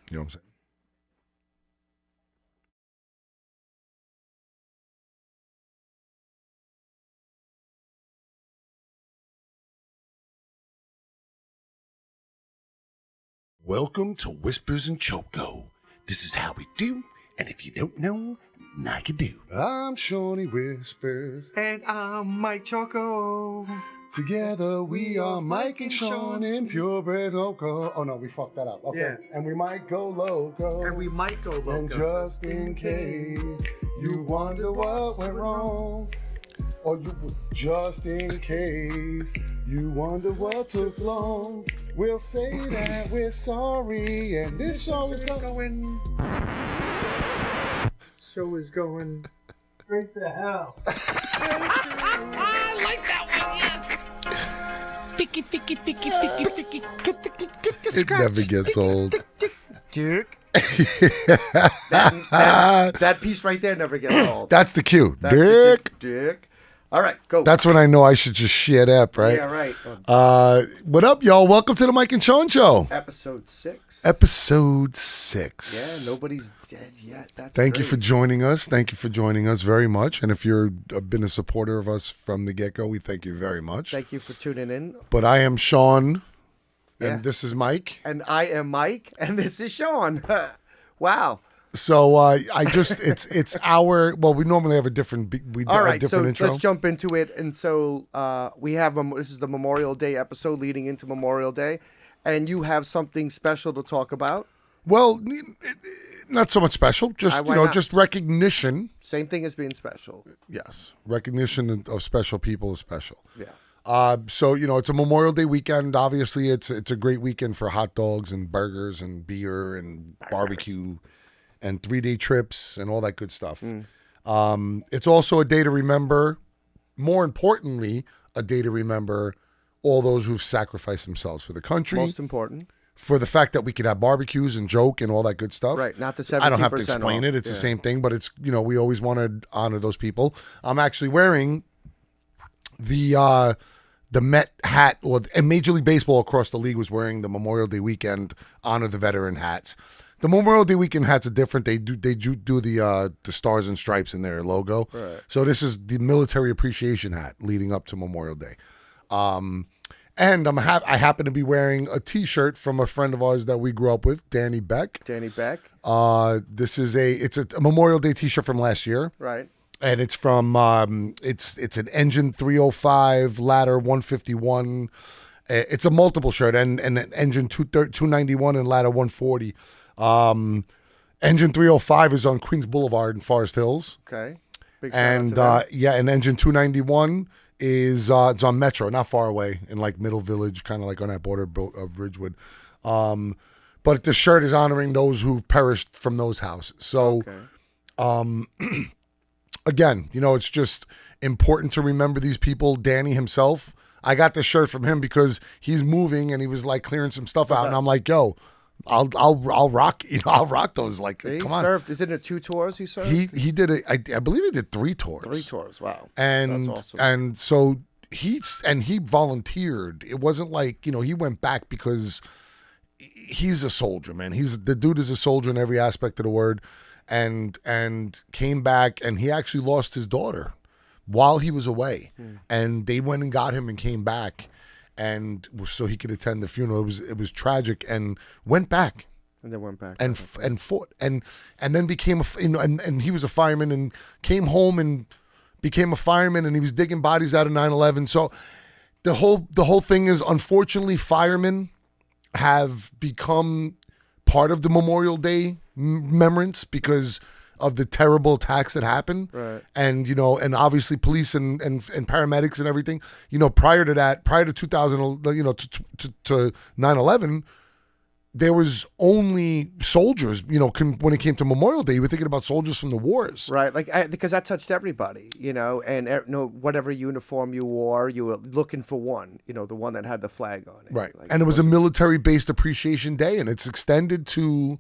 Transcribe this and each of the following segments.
You know what I'm saying? Welcome to Whispers and Choco. This is how we do, and if you don't know, I can do. I'm Shawnee Whispers. And I'm Mike Choco. Together we are Mike and Sean in purebred loco. Oh no, we fucked that up. Okay. Yeah. And we might go loco. And we might go loco. And just in case you wonder what went wrong, or just in case you wonder what took long, we'll say that we're sorry, and this show is going. Show is going straight to hell. I like that one, yes. Picky. Get the It never gets old. Dick. that piece right there never gets old. That's the cue. That's Dick. Dick. All right, go. That's when I know I should just shut up, right? Yeah, right. What up, y'all? Welcome to the Mike and Sean Show. Episode 6. Episode 6. Yeah, nobody's dead yet. That's Thank you great. for joining us. Thank you for joining us very much. And if you've been a supporter of us from the get-go, we thank you very much. Thank you for tuning in. But I am Sean, and Yeah. this is Mike. And I am Mike, and this is Sean. Wow. So I just it's our we normally have a different All right, so intro. let's jump into it. And so we have this is the Memorial Day episode leading into Memorial Day, and you have something special to talk about. Well, not so much special, just Why not? just recognition. Same thing as being special. Yes, recognition of special people is special. Yeah. So it's a Memorial Day weekend. Obviously, it's a great weekend for hot dogs and burgers and beer and barbecue and 3-day trips and all that good stuff. It's also a day to remember. More importantly, a day to remember all those who've sacrificed themselves for the country, Most important. for the fact that we could have barbecues and joke and all that good stuff. Right, not the 70% I don't have to explain it. It's the same thing, but it's we always want to honor those people. I'm actually wearing the Met hat, and Major League Baseball across the league was wearing the Memorial Day weekend honor the veteran hats. The Memorial Day weekend hats are different. They do the stars and stripes in their logo. Right. So this is the military appreciation hat leading up to Memorial Day. And I happen to be wearing a T-shirt from a friend of ours that we grew up with, Danny Beck. Danny Beck. This is it's a Memorial Day T-shirt from last year. Right. And it's from it's an Engine 305, Ladder 151. It's a multiple shirt, and an Engine 291 and Ladder 140. Engine 305 is on Queens Boulevard in Forest Hills. Okay. Big shout out And to them. and Engine 291 is it's on Metro, not far away in like Middle Village, kind of like on that border of Ridgewood. But the shirt is honoring those who perished from those houses. So. Okay. Again, it's just important to remember these people. Danny himself, I got this shirt from him because he's moving and he was like clearing some stuff out, and I'm like, yo, I'll rock, I'll rock those. Like, He come on. served. Is it in 2 tours he served? He did it. I believe he did 3 tours. 3 tours. Wow. And That's awesome. and so he volunteered. It wasn't like he went back because he's a soldier, man. The dude is a soldier in every aspect of the word. And came back, and he actually lost his daughter while he was away. And they went and got him and came back, and so he could attend the funeral. It was tragic, and went back And then went back. and fought and then became and he was a fireman and came home and became a fireman, and he was digging bodies out of 9/11. So the whole thing is, unfortunately, firemen have become part of the Memorial Day remembrance because of the terrible attacks that happened. Right. And and obviously police and paramedics and everything. Prior to that, prior to 2000, to 9/11, there was only soldiers. When it came to Memorial Day, you were thinking about soldiers from the wars. Right, because that touched everybody, and whatever uniform you wore, you were looking for one, the one that had the flag on it. Right. Like, And it was a military-based appreciation day, and it's extended to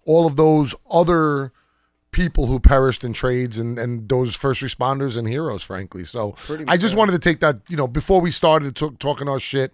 all of those other people who perished in trades and those first responders and heroes, frankly. So Pretty I just much. wanted to take that, before we started talking our shit,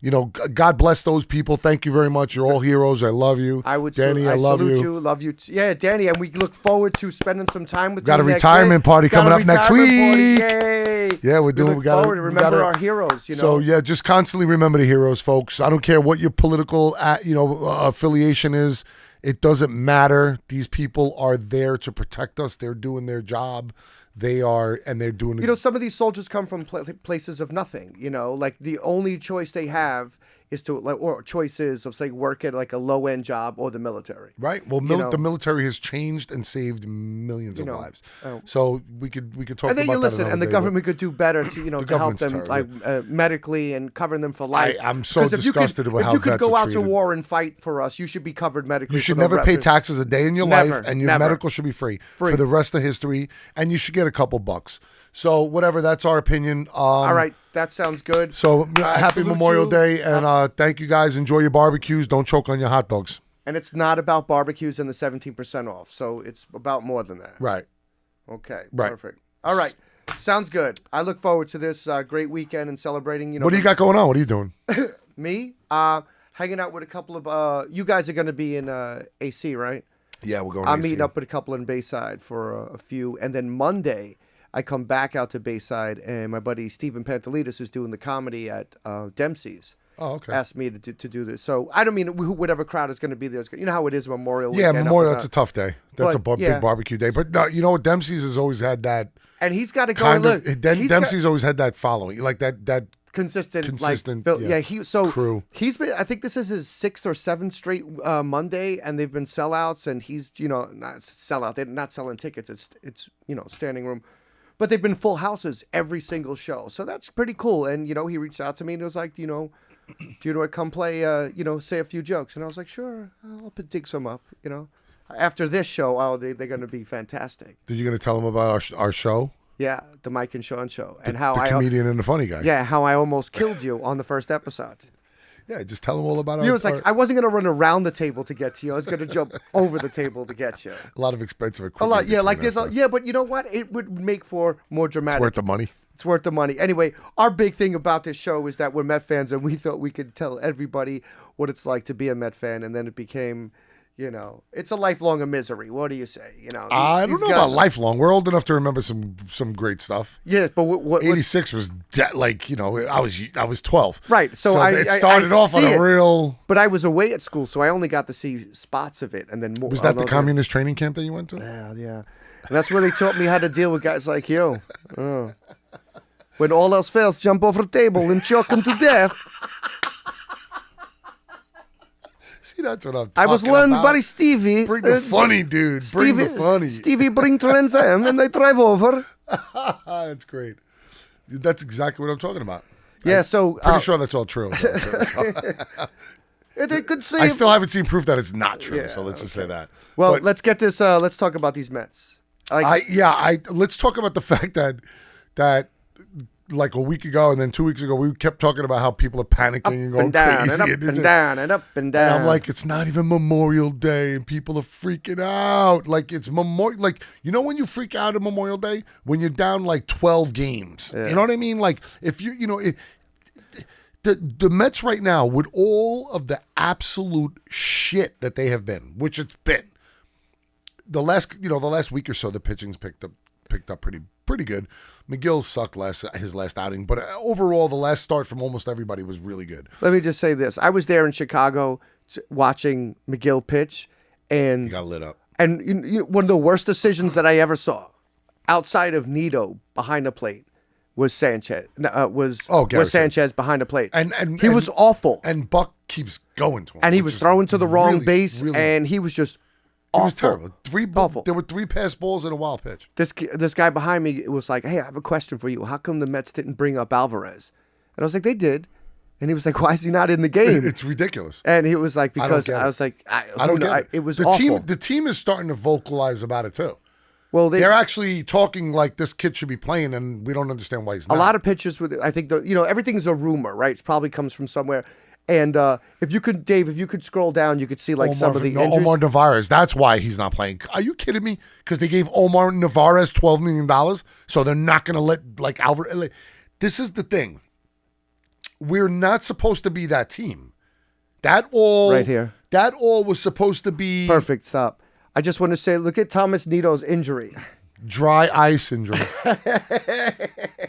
God bless those people. Thank you very much. You're all heroes. I love you. I would Danny, I love salute you. love you. Yeah, Danny, and we look forward to spending some time with Got you a next retirement week. party Got a coming up next retirement week. Party. Yay. Yeah, we're doing. We look forward to remember our heroes, So yeah, just constantly remember the heroes, folks. I don't care what your political, affiliation is. It doesn't matter. These people are there to protect us. They're doing their job. And they're doing. Some of these soldiers come from places of nothing. Like the only choice they have is choices of say work at like a low end job or the military. Right. Well, the military has changed and saved millions of lives. So we could talk. And then about listen, and the government could do better to to help them medically and covering them for life. I'm so disgusted about how if you could go out to treated. war and fight for us, you should be covered medically. You should never pay taxes a day in your life, and your medical should be free for the rest of history, and you should get a couple bucks. So whatever, that's our opinion. All right, that sounds good. So happy Memorial Day, and thank you guys. Enjoy your barbecues. Don't choke on your hot dogs. And it's not about barbecues and the 17% off, so it's about more than that. Right. Okay. Right. Perfect. All right. Sounds good. I look forward to this great weekend and celebrating. What do you got going on? What are you doing? Me? Hanging out with a couple of. You guys are going to be in AC, right? Yeah, we're going. I'm meeting up with a couple in Bayside for a few, and then Monday I come back out to Bayside, and my buddy Stephen Pantelides, who's doing the comedy at Dempsey's. Oh, okay. Asked me to do this. So I don't mean whatever crowd is going to be there. You know how it is Memorial Yeah, weekend. Memorial, that's a tough day. That's But, big barbecue day. But no, you know what? Dempsey's has always had that. And he's got to go and look. Dempsey's always had that following. Like that consistent crew. He's been, I think this is his 6th or 7th straight Monday, and they've been sellouts, and he's not sellout. They're not selling tickets. It's standing room. But they've been full houses every single show. So that's pretty cool. And, he reached out to me and was like, do you know what, come play, say a few jokes. And I was like, sure, I'll dig some up, After this show, they're going to be fantastic. Are you going to tell them about our show? Yeah, the Mike and Sean show. And the comedian and the funny guy. Yeah, how I almost killed you on the first episode. Yeah, just tell them all about it. It was like, I wasn't going to run around the table to get to you. I was going to jump over the table to get you. A lot of expensive equipment. A lot, yeah. Like there's but you know what? It would make for more dramatic. It's worth the money. It's worth the money. Anyway, our big thing about this show is that we're Met fans, and we thought we could tell everybody what it's like to be a Met fan, and then it became, it's a lifelong of misery. What do you say? I don't know about lifelong. We're old enough to remember some great stuff. Yeah, but what 86 was I was 12. Right. So it started off on a real. But I was away at school, so I only got to see spots of it, and then more. Was that the communist training camp that you went to? Yeah. And that's where they taught me how to deal with guys like you. Oh. When all else fails, jump over the table and choke them to death. See, that's what I'm talking I was learned about. by Stevie. Bring the funny, dude. Bring the funny. Stevie bring Trans Am and they drive over. That's great. That's exactly what I'm talking about. Yeah, so... Pretty sure that's all true. They could say... I still haven't seen proof that it's not true, so let's just say that. Well, let's get this... let's talk about these Mets. Let's talk about the fact that like a week ago and then 2 weeks ago, we kept talking about how people are panicking and going down, crazy. And up and down and up and down. And I'm like, it's not even Memorial Day and people are freaking out. Like it's Memorial, like, when you freak out at Memorial Day? When you're down like 12 games. Yeah. You know what I mean? Like if the Mets right now, with all of the absolute shit that they have been, which it's been, the last week or so, the pitching's picked up pretty good. McGill sucked his last outing, but overall, the last start from almost everybody was really good. Let me just say this: I was there in Chicago watching McGill pitch, and you got lit up. And one of the worst decisions that I ever saw, outside of Nito behind the plate, was Sanchez. Was Sanchez behind the plate, and he was awful. And Buck keeps going to him, and he was throwing to the wrong base, and he was just. It was terrible. There were 3 pass balls and a wild pitch. This guy behind me was like, "Hey, I have a question for you. How come the Mets didn't bring up Alvarez?" And I was like, "They did." And he was like, "Why is he not in the game?" It's ridiculous. And he was like, "Because I was like, I don't get it. It was awful." The team is starting to vocalize about it too. Well, they're actually talking like this kid should be playing, and we don't understand why he's not. A lot of pitchers I think everything's a rumor, right? It probably comes from somewhere. And if you could scroll down, you could see some of the injuries. Omar Narvaez. That's why he's not playing. Are you kidding me? Because they gave Omar Narvaez $12 million, so they're not going to let Alvarez. This is the thing. we're not supposed to be that team. That all Right here. That all was supposed to be Perfect. Stop. I just want to say, look at Thomas Nito's injury. dry eye syndrome.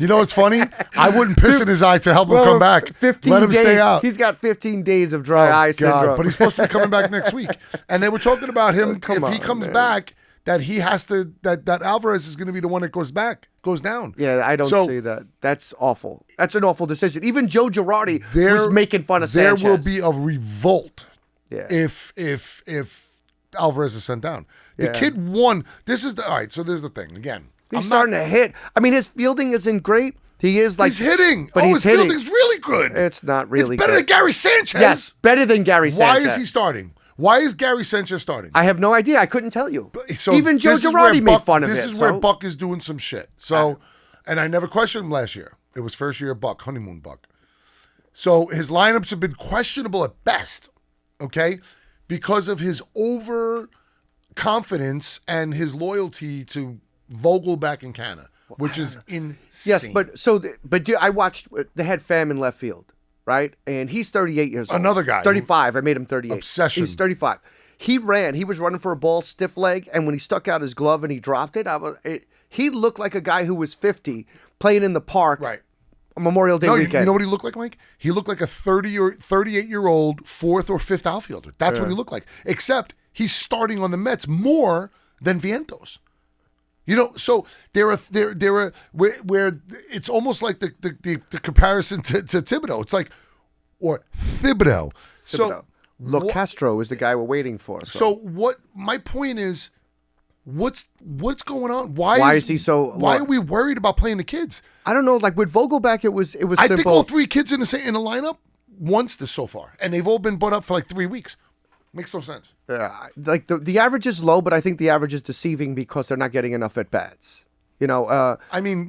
You know what's funny? I wouldn't piss in his eye to help him come back. 15 Let him days. stay out. He's got 15 days of dry eye syndrome. But he's supposed to be coming back next week. And they were talking about him Come if he on, comes man. back, that he has to that Alvarez is going to be the one that goes down. Yeah, I don't So- see that. That's awful. That's an awful decision. Even Joe Girardi There- was making fun of There Sanchez. will be a revolt Yeah. if Alvarez is sent down. The Yeah. kid won. All right. So this is the thing again. He's starting to hit. I mean, his fielding isn't great. He is like He's hitting. but his he's hitting. fielding's really good. It's not really It's better good. than Gary Sanchez. Yes, better than Gary Why Sanchez. is he starting? Why is Gary Sanchez starting? I have no idea. I couldn't tell you. So Even Joe this is where Girardi made Buck- fun of it. This is where so- Buck is doing some shit. So, and I never questioned him last year. It was first year Buck, honeymoon Buck. So his lineups have been questionable at best, okay, because of his overconfidence and his loyalty to Vogelback and Canna, which is insane. Yes, I watched the head fam in left field, right? And he's 38 years old. Another guy. 35. I made him 38. Obsession. He's 35. He was running for a ball, stiff leg, and when he stuck out his glove and he dropped it, he looked like a guy who was 50 playing in the park Right. on Memorial Day No, you weekend. know what he looked like, Mike? He looked like a 30 or 38-year-old fourth or fifth outfielder. That's what he looked like. Except he's starting on the Mets more than Vientos. You know, so there are where it's almost like the comparison to Thibodeau. It's like or Thibodeau. So Lo Castro is the guy we're waiting for. so what? My point is, what's going on? Why is he so? Why are we worried about playing the kids? I don't know. Like with Vogelback, it was I simple. think all three kids in the lineup once this so far, and they've all been put up for like 3 weeks. Makes no sense. Like the average is low, but I think the average is deceiving because they're not getting enough at bats. You know, I mean,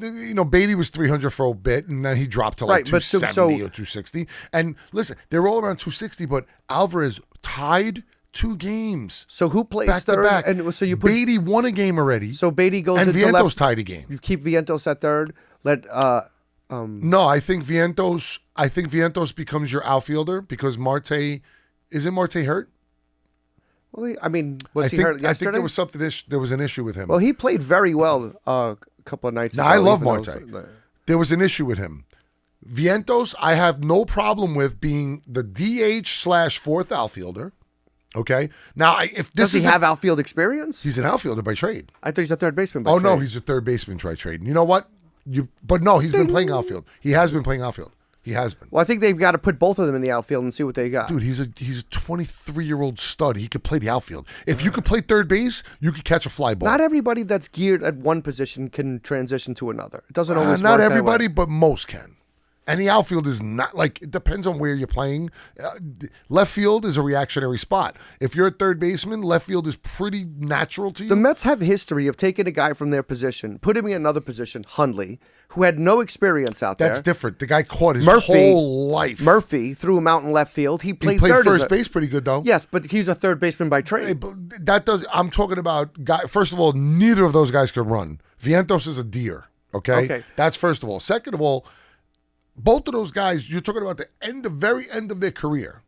Beatty was 300 for a bit, and then he dropped to like Right, but 270 or 260. And listen, they're all around 260, but Alvarez tied 2 games so who plays back to third? back. And so you put Beatty won a game already, so Beatty goes and into Vientos left. tied a game. You keep Vientos at third. Let No, I think Vientos becomes your outfielder because Marte isn't Marte hurt? well, I mean, was he hurt I yesterday? think there was something. There was an issue with him. Well, he played very well a couple of nights Now, ago. I love even though Marte. it's- There was an issue with him. Vientos, I have no problem with being the DH / fourth outfielder. Okay. Now, if this Does he is have outfield experience? he's an outfielder by trade. I thought he's a third baseman. By Oh no, trade. he's a third baseman by trade. And you know what? But no, he's been playing outfield. He has been playing outfield. He has been. Well, I think they've got to put both of them in the outfield and see what they got. Dude, he's a 23-year-old stud. He could play the outfield. If you could play third base, you could catch a fly ball. Not everybody that's geared at one position can transition to another. It doesn't always Not work that everybody, way. but most can. And the outfield is not like it depends on where you're playing. Left field is a reactionary spot. If you're a third baseman, left field is pretty natural to you. The Mets have history of taking a guy from their position, put him in another position, Hundley, who had no experience out there. That's different. The guy caught his Murphy- whole life. Murphy threw him out in left field. He he played, played third as first a- base pretty good though. Yes, but he's a third baseman by Hey, trade. but that does. I'm talking about guy. First of all, neither of those guys could run. Vientos is a deer. Okay? Okay. That's first of all. Second of all, both of those guys, you're talking about the very end of their career.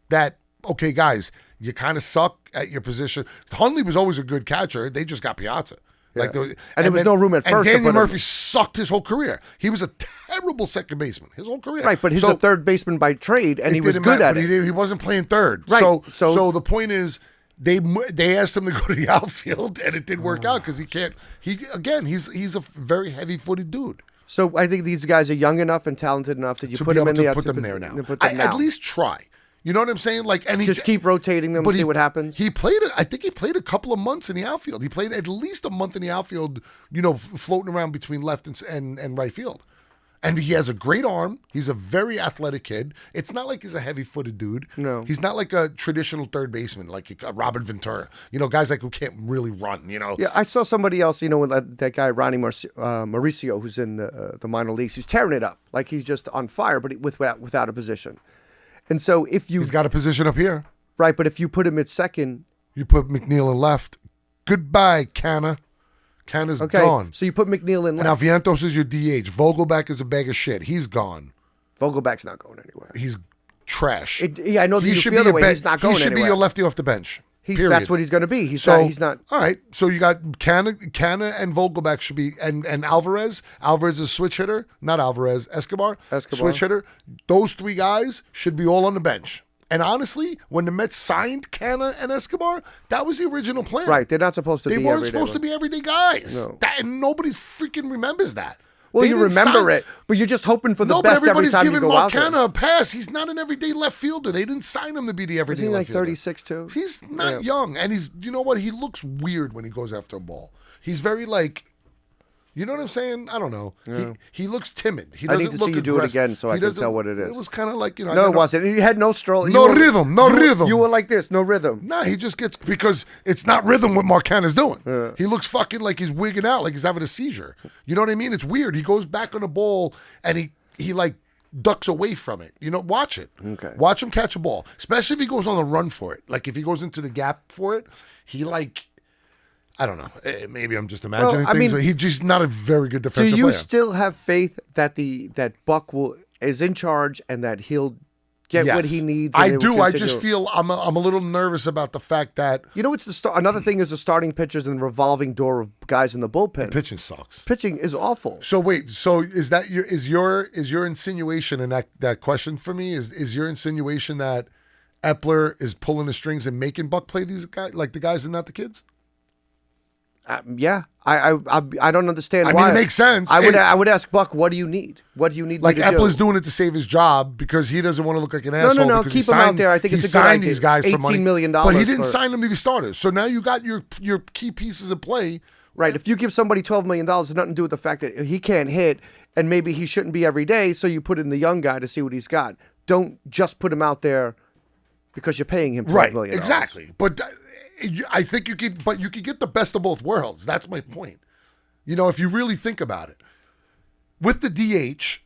That okay, guys, you kind of suck at your position. Hundley was always a good catcher. They just got Piazza. Like And there was no room at first And to Daniel put him. Murphy sucked his whole career. He was a terrible second baseman his whole career. Right, but he's So- a third baseman by trade, and it he was didn't good matter, at but it. He wasn't playing third. Right, So, so- so the point is, they asked him to go to the outfield, and it didn't work out because he can't. He's a very heavy-footed dude. So I think these guys are young enough and talented enough that you To put be them able in to the put them there now. Put them At now. least try. You know what I'm saying? Like, and he Just keep rotating them and see what happens. He played. I think he played a couple of months in the outfield. He played at least a month in the outfield. Floating around between left and right field. And he has a great arm. He's a very athletic kid. It's not like he's a heavy-footed dude. No. He's not like a traditional third baseman, like a Robin Ventura. Guys like who can't really run. Yeah, I saw somebody else, with that guy Ronnie Mauricio, who's in the minor leagues. He's tearing it up, like he's just on fire, but without a position. And so if you He's got a position up here. right, but if you put him at second, You put McNeil in left. Goodbye, Canna. Canna's okay, gone. so you put McNeil in And now left. Vientos is your DH. Vogelback is a bag of shit. He's gone. Vogelback's not going anywhere. He's trash. I know that you feel the way. He's not going He should anywhere. be your lefty off the bench. Period. That's what he's going to be. He's not. All right. So you got Canna and Vogelback should be, and Alvarez. Alvarez is a switch hitter, not Alvarez. Escobar. Switch hitter. Those three guys should be all on the bench. And honestly, when the Mets signed Canna and Escobar, that was the original plan. Right. They're not supposed to be. They weren't supposed to be everyday guys. No. And nobody freaking remembers that. Well, you remember it, but you're just hoping for the best every time you go out there. No, but everybody's giving Marcana a pass. He's not an everyday left fielder. They didn't sign him to be the everyday left fielder. Isn't he like 36 too? He's not young, and you know what? He looks weird when he goes after a ball. He's very like, you know what I'm saying? I don't know. Yeah. He looks timid. He I doesn't need to look see you do it again so I can tell what it is. It was kind of like, you know. No, it wasn't. You had no stroll. No rhythm. You were like this. No rhythm. Nah, he just gets, because it's not rhythm what Marcana's doing. Yeah. He looks fucking like he's wigging out, like he's having a seizure. You know what I mean? It's weird. He goes back on the ball and he like ducks away from it. You know, watch it. Okay. Watch him catch a ball, especially if he goes on the run for it. Like if he goes into the gap for it, he like, I don't know. Maybe I'm just imagining things. He's just not a very good defensive player. Do you still have faith that that Buck is in charge and that he'll get what he needs? I do. I just feel I'm a little nervous about the fact that, you know, it's another thing is the starting pitchers and the revolving door of guys in the bullpen. Pitching sucks. Pitching is awful. So wait. So is your insinuation in that question for me is your insinuation that Epler is pulling the strings and making Buck play these guys, like the guys and not the kids? Yeah, I don't understand why. I mean, it makes sense. I would ask Buck, what do you need? What do you need? Like me to Epler's do? doing it to save his job because he doesn't want to look like an asshole. No. Keep him out there. I think it's a good idea. He signed these guys for money, $18 million. but he didn't sign them to be starters. So now you got your key pieces of play. Right. If you give somebody $12 million, it's nothing to do with the fact that he can't hit and maybe he shouldn't be every day. So you put in the young guy to see what he's got. Don't just put him out there because you're paying him $12 million. Exactly. But I think you could get the best of both worlds. That's my point. You know, if you really think about it, with the DH,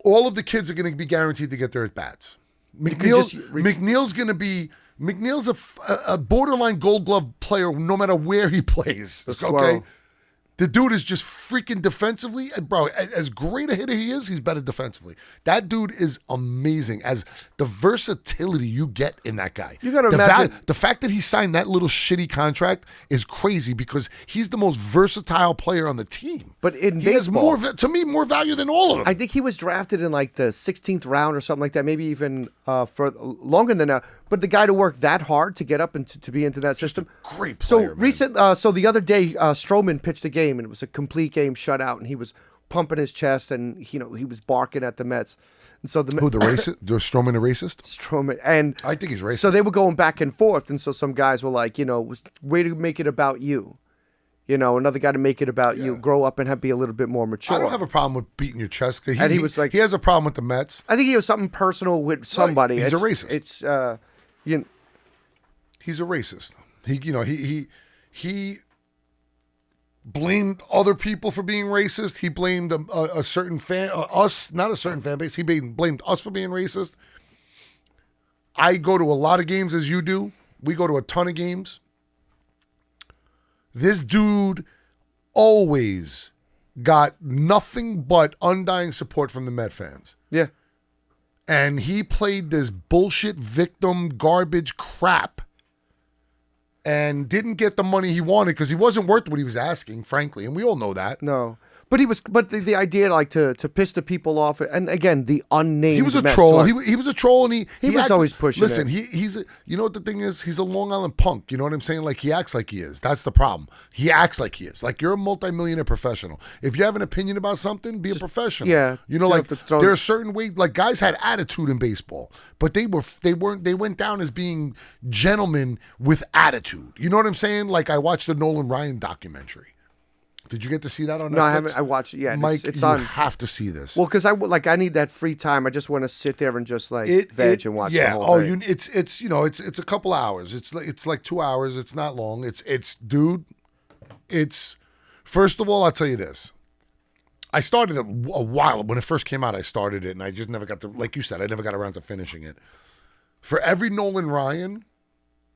all of the kids are going to be guaranteed to get their at bats. McNeil's going to be. McNeil's a borderline Gold Glove player no matter where he plays. Okay. The dude is just freaking defensively, bro. As great a hitter he is, he's better defensively. That dude is amazing. As the versatility you get in that guy. You got to imagine the fact that he signed that little shitty contract is crazy because he's the most versatile player on the team. But in he baseball, has to me more value than all of them. I think he was drafted in like the 16th round or something like that, maybe even for longer than that. But the guy to work that hard to get up and to be into that system, great player. So the other day, Stroman pitched a game and it was a complete game shutout, and he was pumping his chest and he was barking at the Mets. And so the racist? Stroman the racist? Stroman, and I think he's racist. So they were going back and forth, and so some guys were like, way to make it about you. Another guy to make it about you. Grow up and be a little bit more mature. I don't have a problem with beating your chest. And he was like, he has a problem with the Mets. I think he has something personal with somebody. He's a racist. He's a racist. He blamed other people for being racist. He blamed a certain not a certain fan base. He blamed us for being racist. I go to a lot of games as you do. We go to a ton of games. This dude always got nothing but undying support from the Met fans. Yeah. And he played this bullshit victim garbage crap and didn't get the money he wanted because he wasn't worth what he was asking, frankly. And we all know that. No. But the idea like to piss the people off, and again the unnamed. He was a Mets troll. He was a troll, and he was always pushing. Listen, he's you know what the thing is? He's a Long Island punk. You know what I'm saying? Like he acts like he is. That's the problem. He acts like he is. Like you're a multimillionaire professional. If you have an opinion about something, be a professional. Yeah. Like there are certain ways. Like guys had attitude in baseball, but they went down as being gentlemen with attitude. You know what I'm saying? Like I watched the Nolan Ryan documentary. Did you get to see that on Netflix? No, I haven't. I watched it yet. Mike, it's you on. have to see this. Well, because I need that free time. I just want to sit there and just veg and watch. Yeah. The whole thing. It's a couple hours. It's like 2 hours. It's not long. Dude. It's first of all, I'll tell you this. I started it a while when it first came out. I started it, and I just never got to. Like you said, I never got around to finishing it. For every Nolan Ryan.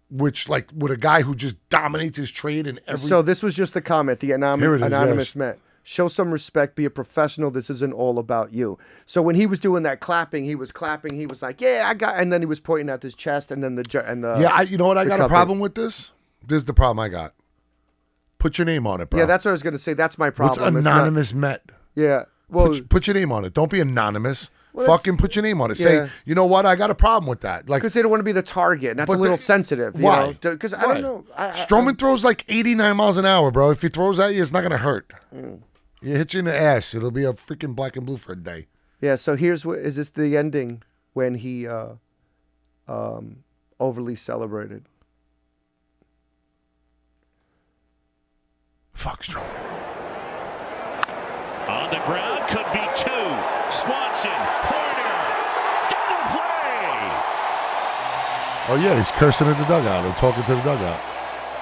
Which, with a guy who just dominates his trade in every... So this was just the comment, the anonymous Met. Show some respect. Be a professional. This isn't all about you. So when he was doing that clapping, he was clapping. He was like, "Yeah, I got," and then he was pointing at his chest, and then You know what? I got a problem with this. This is the problem I got. Put your name on it, bro. Yeah, that's what I was gonna say. That's my problem. What's anonymous Met? Yeah. Well, Put your name on it. Don't be anonymous. Fucking put your name on it. Say, you know what? I got a problem with that. Like, because they don't want to be the target, and that's a little sensitive. Why? Because I don't know. Strowman throws like 89 miles an hour, bro. If he throws at you, it's not gonna hurt. You hit you in the ass. It'll be a freaking black and blue for a day. Yeah. So here's what is this the ending when he overly celebrated. Fuck Strowman. On the ground, could be two. Swanson, Porter, double play. Oh yeah, he's cursing at the dugout or talking to the dugout.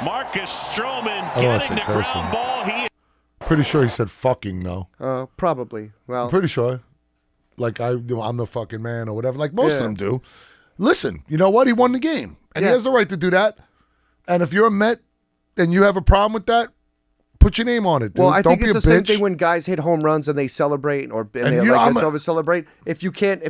Marcus Strowman I don't wanna getting say the cursing. ground ball. He Pretty sure he said fucking no. Probably. Well, I'm pretty sure. Like I'm the fucking man or whatever. Like most of them do. Listen, you know what? He won the game, and he has the right to do that. And if you're a Met and you have a problem with that, put your name on it, dude. well, I Don't think be it's a the same bitch. thing when guys hit home runs and they celebrate, or they I'm over celebrate. If you can't,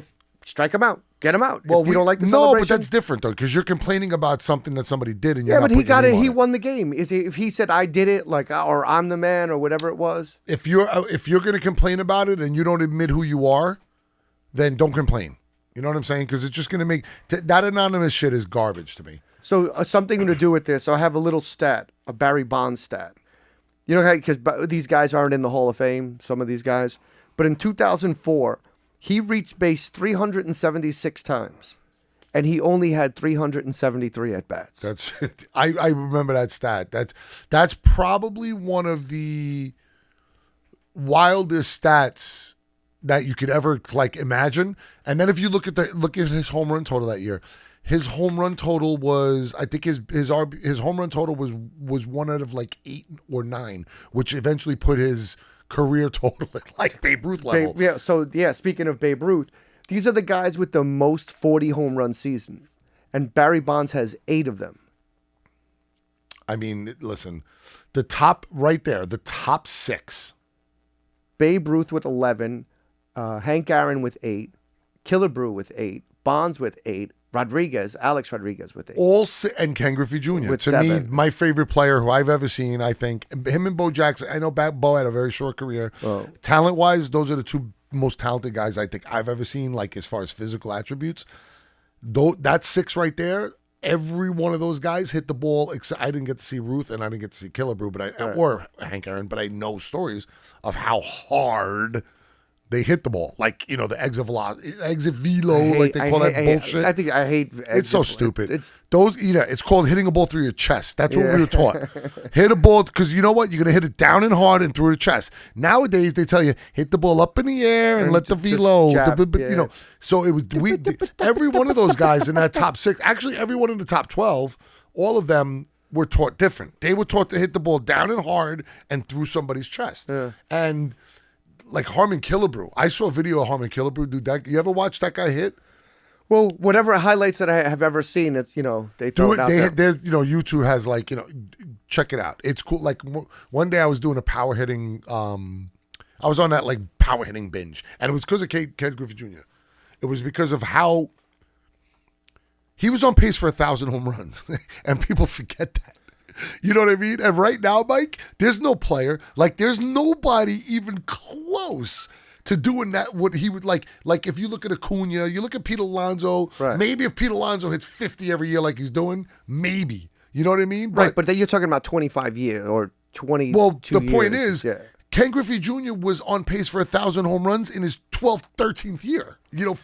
strike them out, get them out. Well, if you don't like the no, celebration, but that's different though, because you're complaining about something that somebody did, and you're yeah, not but he putting your got it. name He on won the game. If he said I did it, like, or I'm the man, or whatever it was. If you're going to complain about it and you don't admit who you are, then don't complain. You know what I'm saying? Because it's just going to make that anonymous shit is garbage to me. So something to do with this. I have a little stat, a Barry Bonds stat. You know, because these guys aren't in the Hall of Fame, some of these guys. But in 2004, he reached base 376 times, and he only had 373 at bats. That's I remember that stat. That's probably one of the wildest stats that you could ever like imagine. And then if you look at his home run total that year, his home run total was, I think his home run total was one out of like 8 or 9, which eventually put his career total at like Babe Ruth level. Speaking of Babe Ruth, these are the guys with the most 40 home run seasons, and Barry Bonds has 8 of them. I mean, listen, the top right there, the top 6. Babe Ruth with 11, Hank Aaron with 8, Killebrew with 8, Bonds with 8, Alex Rodriguez with 8. And Ken Griffey Jr. With to 7. me, my favorite player who I've ever seen, I think. Him and Bo Jackson. I know Bo had a very short career. Oh. Talent-wise, those are the two most talented guys I think I've ever seen, like as far as physical attributes. That 6 right there, every one of those guys hit the ball. Except I didn't get to see Ruth and I didn't get to see Killebrew, or Hank Aaron, but I know stories of how hard they hit the ball, like, you know, the exit velo, like they call that bullshit. I hate. It's so stupid. It's called hitting a ball through your chest. That's what we were taught. Hit a ball, because you know what? You're gonna hit it down and hard and through the chest. Nowadays they tell you hit the ball up in the air and let the velo. You know, so it was every one of those guys in that top 6. Actually, everyone in the top 12, all of them were taught different. They were taught to hit the ball down and hard and through somebody's chest. And like Harmon Killebrew. I saw a video of Harmon Killebrew do that. You ever watch that guy hit? Well, whatever highlights that I have ever seen, it's, you know, they throw it out there. There's, you know, YouTube has, like, you know, check it out. It's cool. Like one day I was doing a power hitting, I was on that like power hitting binge, and it was because of Ken Griffey Jr. It was because of how he was on pace for 1,000 home runs, and people forget that. You know what I mean? And right now, Mike, there's no player, like there's nobody even close to doing that. What he would like if you look at Acuna, you look at Pete Alonso, right. Maybe if Pete Alonso hits 50 every year like he's doing, maybe. You know what I mean? Right, but then you're talking about 25 years or 20. Well, the point is, Ken Griffey Jr. was on pace for 1,000 home runs in his 12th, 13th year. You know,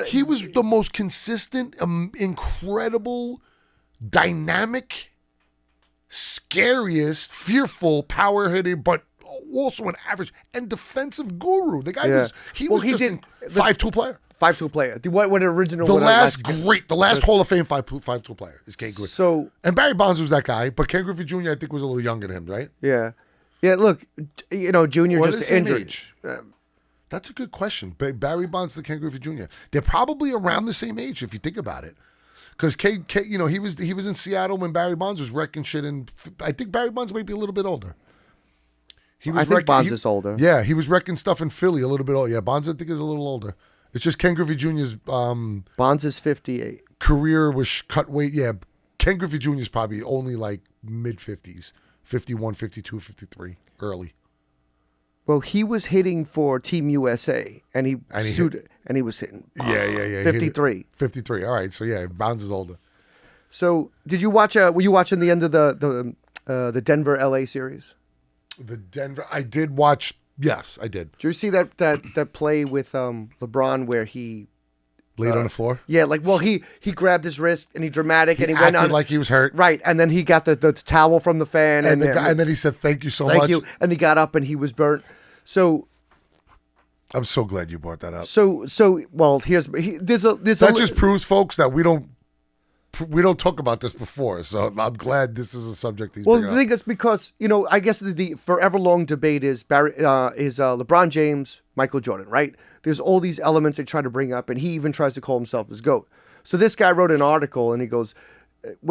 he was the most consistent, incredible, dynamic, scariest, fearful, power hitting, but also an average and defensive guru. The guy was a 5'2" player. 5'2" player. What original? The last Hall of Fame 5'2" player is Ken Griffey. So, and Barry Bonds was that guy, but Ken Griffey Jr. I think was a little younger than him, right? Yeah. Look, you know, Junior just injured. That's a good question. Barry Bonds to Ken Griffey Jr. They're probably around the same age if you think about it. Because you know, he was in Seattle when Barry Bonds was wrecking shit, and I think Barry Bonds might be a little bit older. He I think Bonds is older. Yeah, he was wrecking stuff in Philly a little bit older. Yeah, Bonds I think is a little older. It's just Ken Griffey Jr.'s Bonds is 58. career was cut weight. Yeah, Ken Griffey Jr. is probably only like mid-50s, 51, 52, 53, early. Well, he was hitting for Team USA, and he was hitting. Yeah. 53. 53. All right, so yeah, Bonds is older. So, did you watch? Were you watching the end of the Denver LA series? The Denver. I did watch. Yes, I did. Did you see that play with LeBron where he Laid on the floor. Yeah, like he grabbed his wrist and he dramatic and he went on like he was hurt. Right, and then he got the towel from the fan and then he said thank you so much. Thank you, and he got up and he was burnt. So I'm so glad you brought that up. So well, there's that just proves, folks, that we don't talk about this before. So I'm glad this is a subject he's bringing up. Well, the thing is because I guess the forever long debate is LeBron James, Michael Jordan, right? There's all these elements they try to bring up, and he even tries to call himself his GOAT. So this guy wrote an article, and he goes,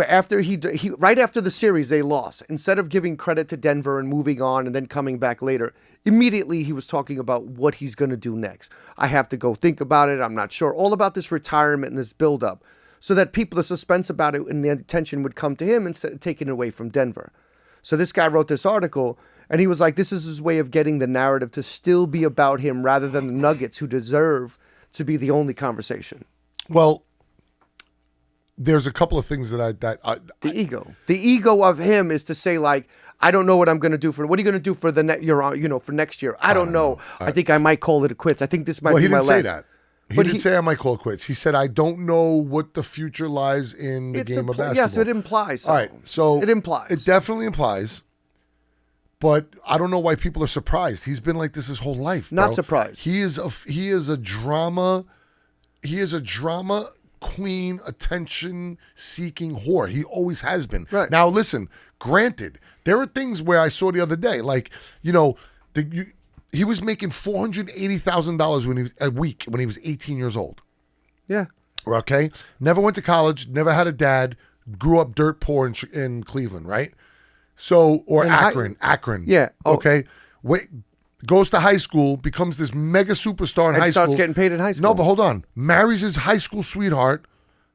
after he right after the series they lost, instead of giving credit to Denver and moving on and then coming back later, immediately he was talking about what he's going to do next. I have to go think about it. I'm not sure. All about this retirement and this buildup, so that the suspense about it and the attention would come to him instead of taking it away from Denver. So this guy wrote this article, and he was like, this is his way of getting the narrative to still be about him rather than the Nuggets, who deserve to be the only conversation. Well, there's a couple of things that the ego of him is to say, like, I don't know what I'm going to do what are you going to do for for next year? I don't know. I think I might call it quits. I think this might be my last. Well, he didn't say that. He didn't say I might call it quits. He said, I don't know what the future lies in the game of basketball. Yes, it implies. All right, so it implies. It definitely implies. But I don't know why people are surprised. He's been like this his whole life. Not surprised. He is a drama queen, attention-seeking whore. He always has been. Right. Now, listen, granted, there are things where I saw the other day, like, he was making $480,000 a week when he was 18 years old. Yeah. Okay? Never went to college, never had a dad, grew up dirt poor in Cleveland, right? So, or Akron. Yeah. Oh. Okay? Goes to high school, becomes this mega superstar in high school. Starts getting paid in high school. No, but hold on. Marries his high school sweetheart,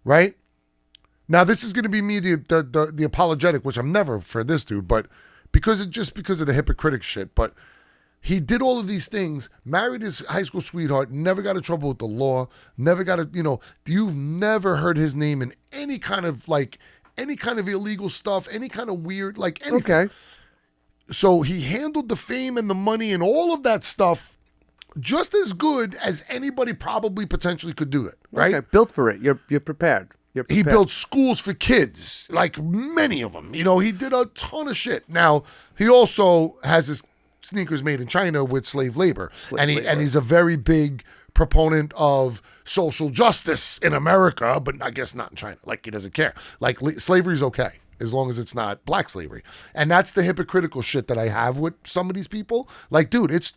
right? Now, this is going to be me, the apologetic, which I'm never for this dude, but because of the hypocritic shit. But he did all of these things, married his high school sweetheart, never got in trouble with the law, never got you've never heard his name in any kind of illegal stuff, any kind of weird, like anything. Okay. So he handled the fame and the money and all of that stuff just as good as anybody probably potentially could do it, right? Okay, built for it. You're prepared. He built schools for kids, like many of them. He did a ton of shit. Now, he also has his sneakers made in China with slave labor. And he's a very big proponent of social justice in America, but I guess not in China. Like, he doesn't care. Like, slavery's okay as long as it's not black slavery. And that's the hypocritical shit that I have with some of these people. Like, dude, it's,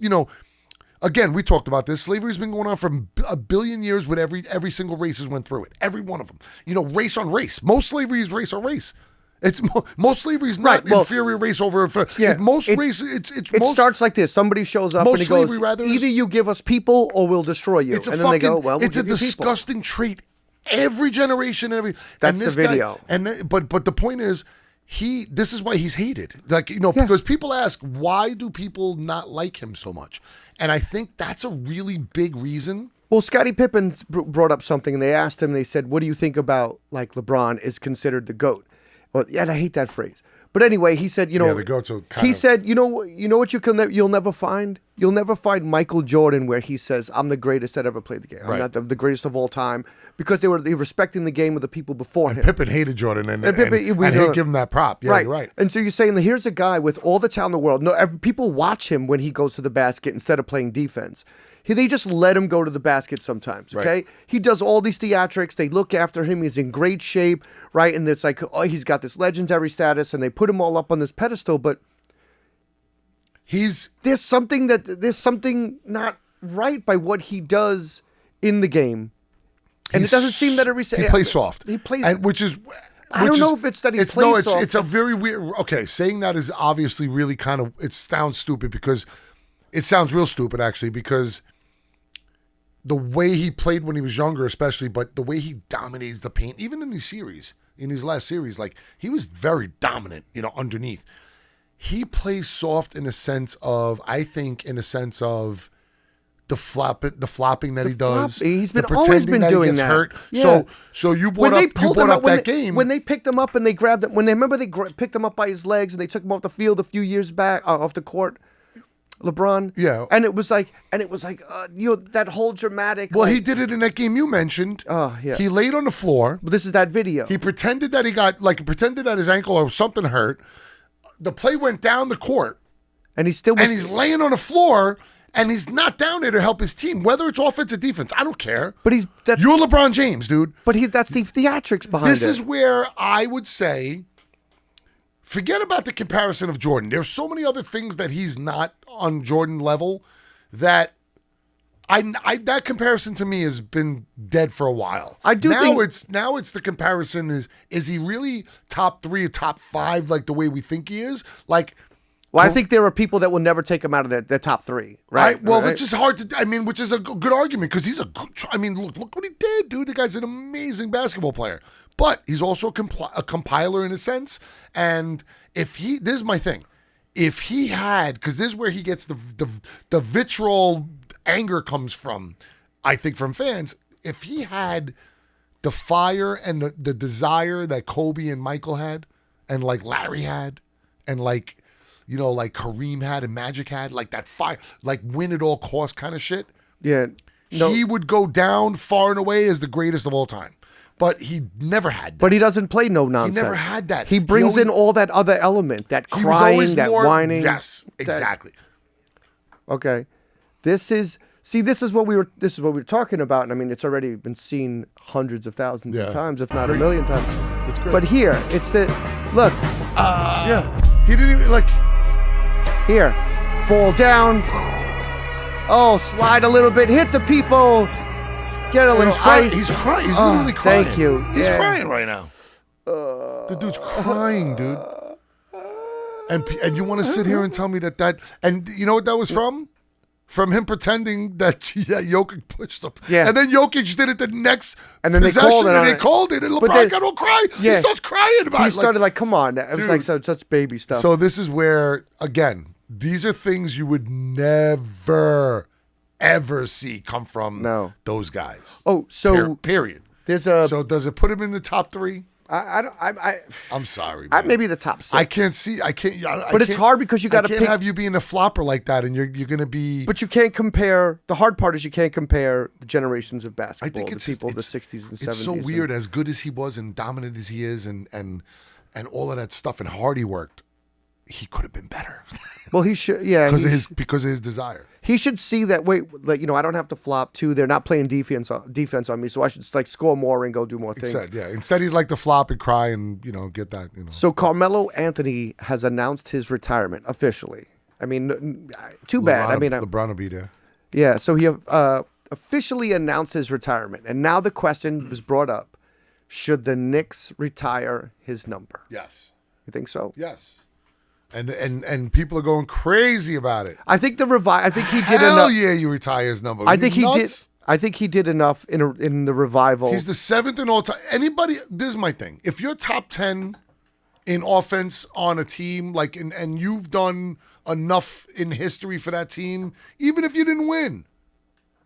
again, we talked about this. Slavery's been going on for a billion years with every single race has went through it. Every one of them. Race on race. Most slavery is race on race. It's most slavery is not inferior race over. It starts like this. Somebody shows up and he goes, either you give us people or we'll destroy you. And then they go, well, it's a disgusting trait. Every generation, that's the video. But the point is, this is why he's hated. Like, because people ask, why do people not like him so much? And I think that's a really big reason. Well, Scottie Pippen brought up something, and they asked him, they said, what do you think about, like, LeBron is considered the GOAT? Well, yeah, and I hate that phrase. But anyway, he said, the GOAT's said, you know what you'll never find? You'll never find Michael Jordan where he says, I'm the greatest that ever played the game. I'm not the greatest of all time. Because they were respecting the game of the people before him. Pippen hated Jordan and he'd give him that prop. Yeah, you're right. And so you're saying that here's a guy with all the talent in the world. No, people watch him when he goes to the basket instead of playing defense. They just let him go to the basket sometimes, okay? Right. He does all these theatrics. They look after him. He's in great shape, right? And it's like, he's got this legendary status, and they put him all up on this pedestal, but there's something not right by what he does in the game. And it doesn't seem that he plays soft. He plays, which is I don't know if it's that he it's plays soft. it's a very weird. Okay, saying that is obviously really kind of, it sounds stupid because it sounds real stupid actually, because the way he played when he was younger, especially, but the way he dominated the paint, even in these series, in his last series, like he was very dominant, underneath. He plays soft in a sense of, I think, in a sense of the flopping that he does. He's the been always pretending been doing he gets that. hurt. Yeah. So you when brought they up, pulled him up that game. when they picked him up and they grabbed him, when they picked him up by his legs and they took him off the field a few years back, off the court. LeBron, Yeah. and it was like that whole dramatic. Well, like, he did it in that game you mentioned. Oh, yeah. He laid on the floor. But this is that video. He pretended that pretended that his ankle or something hurt. The play went down the court, and he still was, and he's laying on the floor, and he's not down there to help his team, whether it's offense or defense. I don't care. But you're LeBron James, dude. But that's the theatrics behind This it. is where I would say, forget about the comparison of Jordan. There's so many other things that he's not on Jordan level that that comparison to me has been dead for a while. I do now think it's the comparison is he really top 3 or top 5 like the way we think he is? Like, well, I think there are people that will never take him out of the top 3, right? It's just hard to. I mean, which is a good argument because he's a good. I mean, look what he did, dude. The guy's an amazing basketball player, but he's also a compiler in a sense. And this is my thing. If he had, because this is where he gets the vitriol anger comes from, I think from fans. If he had the fire and the desire that Kobe and Michael had, and like Larry had, and like Kareem had and Magic had, like that fire, like win at all costs kind of shit. Yeah. No. He would go down far and away as the greatest of all time. But he never had that. But he doesn't play no nonsense. He never had that. He brings in all that other element, that crying, that whining. Yes, exactly. Okay. This is what we were talking about. And I mean, it's already been seen hundreds of thousands of times, if not a million times. It's great. But here, it's look. Yeah. He didn't even Here, fall down. Oh, slide a little bit, hit the people, get a little ice. He's crying. He's literally crying. Thank you. He's crying right now. The dude's crying, dude. And you want to sit here and tell me that and you know what that was from? From him pretending that Jokic pushed him. Yeah. And then Jokic did it the next and then possession, they called it. And LeBron got all cry. Yeah. He starts crying about it. He started like, come on. It was like such baby stuff. So this is where, again, these are things you would never, ever see come from those guys. Oh, so period. So does it put him in the top 3? I'm sorry, man. maybe the top 6. I can't. But it's hard because you got to pick. Have you being a flopper like that, and you're going to be. But you can't compare. The hard part is you can't compare the generations of basketball. I think the people of the 60s and 70s. It's so weird. As good as he was and dominant as he is, and all of that stuff, and hard he worked, he could have been better. Well, he should. Yeah, because of his desire. He should see that. Wait, like I don't have to flop too. They're not playing defense on me, so I should score more and go do more things. Instead, he'd like to flop and cry and get that. So Carmelo Anthony has announced his retirement officially. I mean, too bad. I mean, LeBron will be there. Yeah, so he officially announced his retirement, and now the question was brought up: should the Knicks retire his number? Yes. You think so? Yes. And people are going crazy about it. I think I think he did Hell enough. Yeah, you retire his number. I think he did. I think he did enough in the revival. He's the 7th in all time. Anybody, this is my thing. If you're top 10 in offense on a team, and you've done enough in history for that team, even if you didn't win,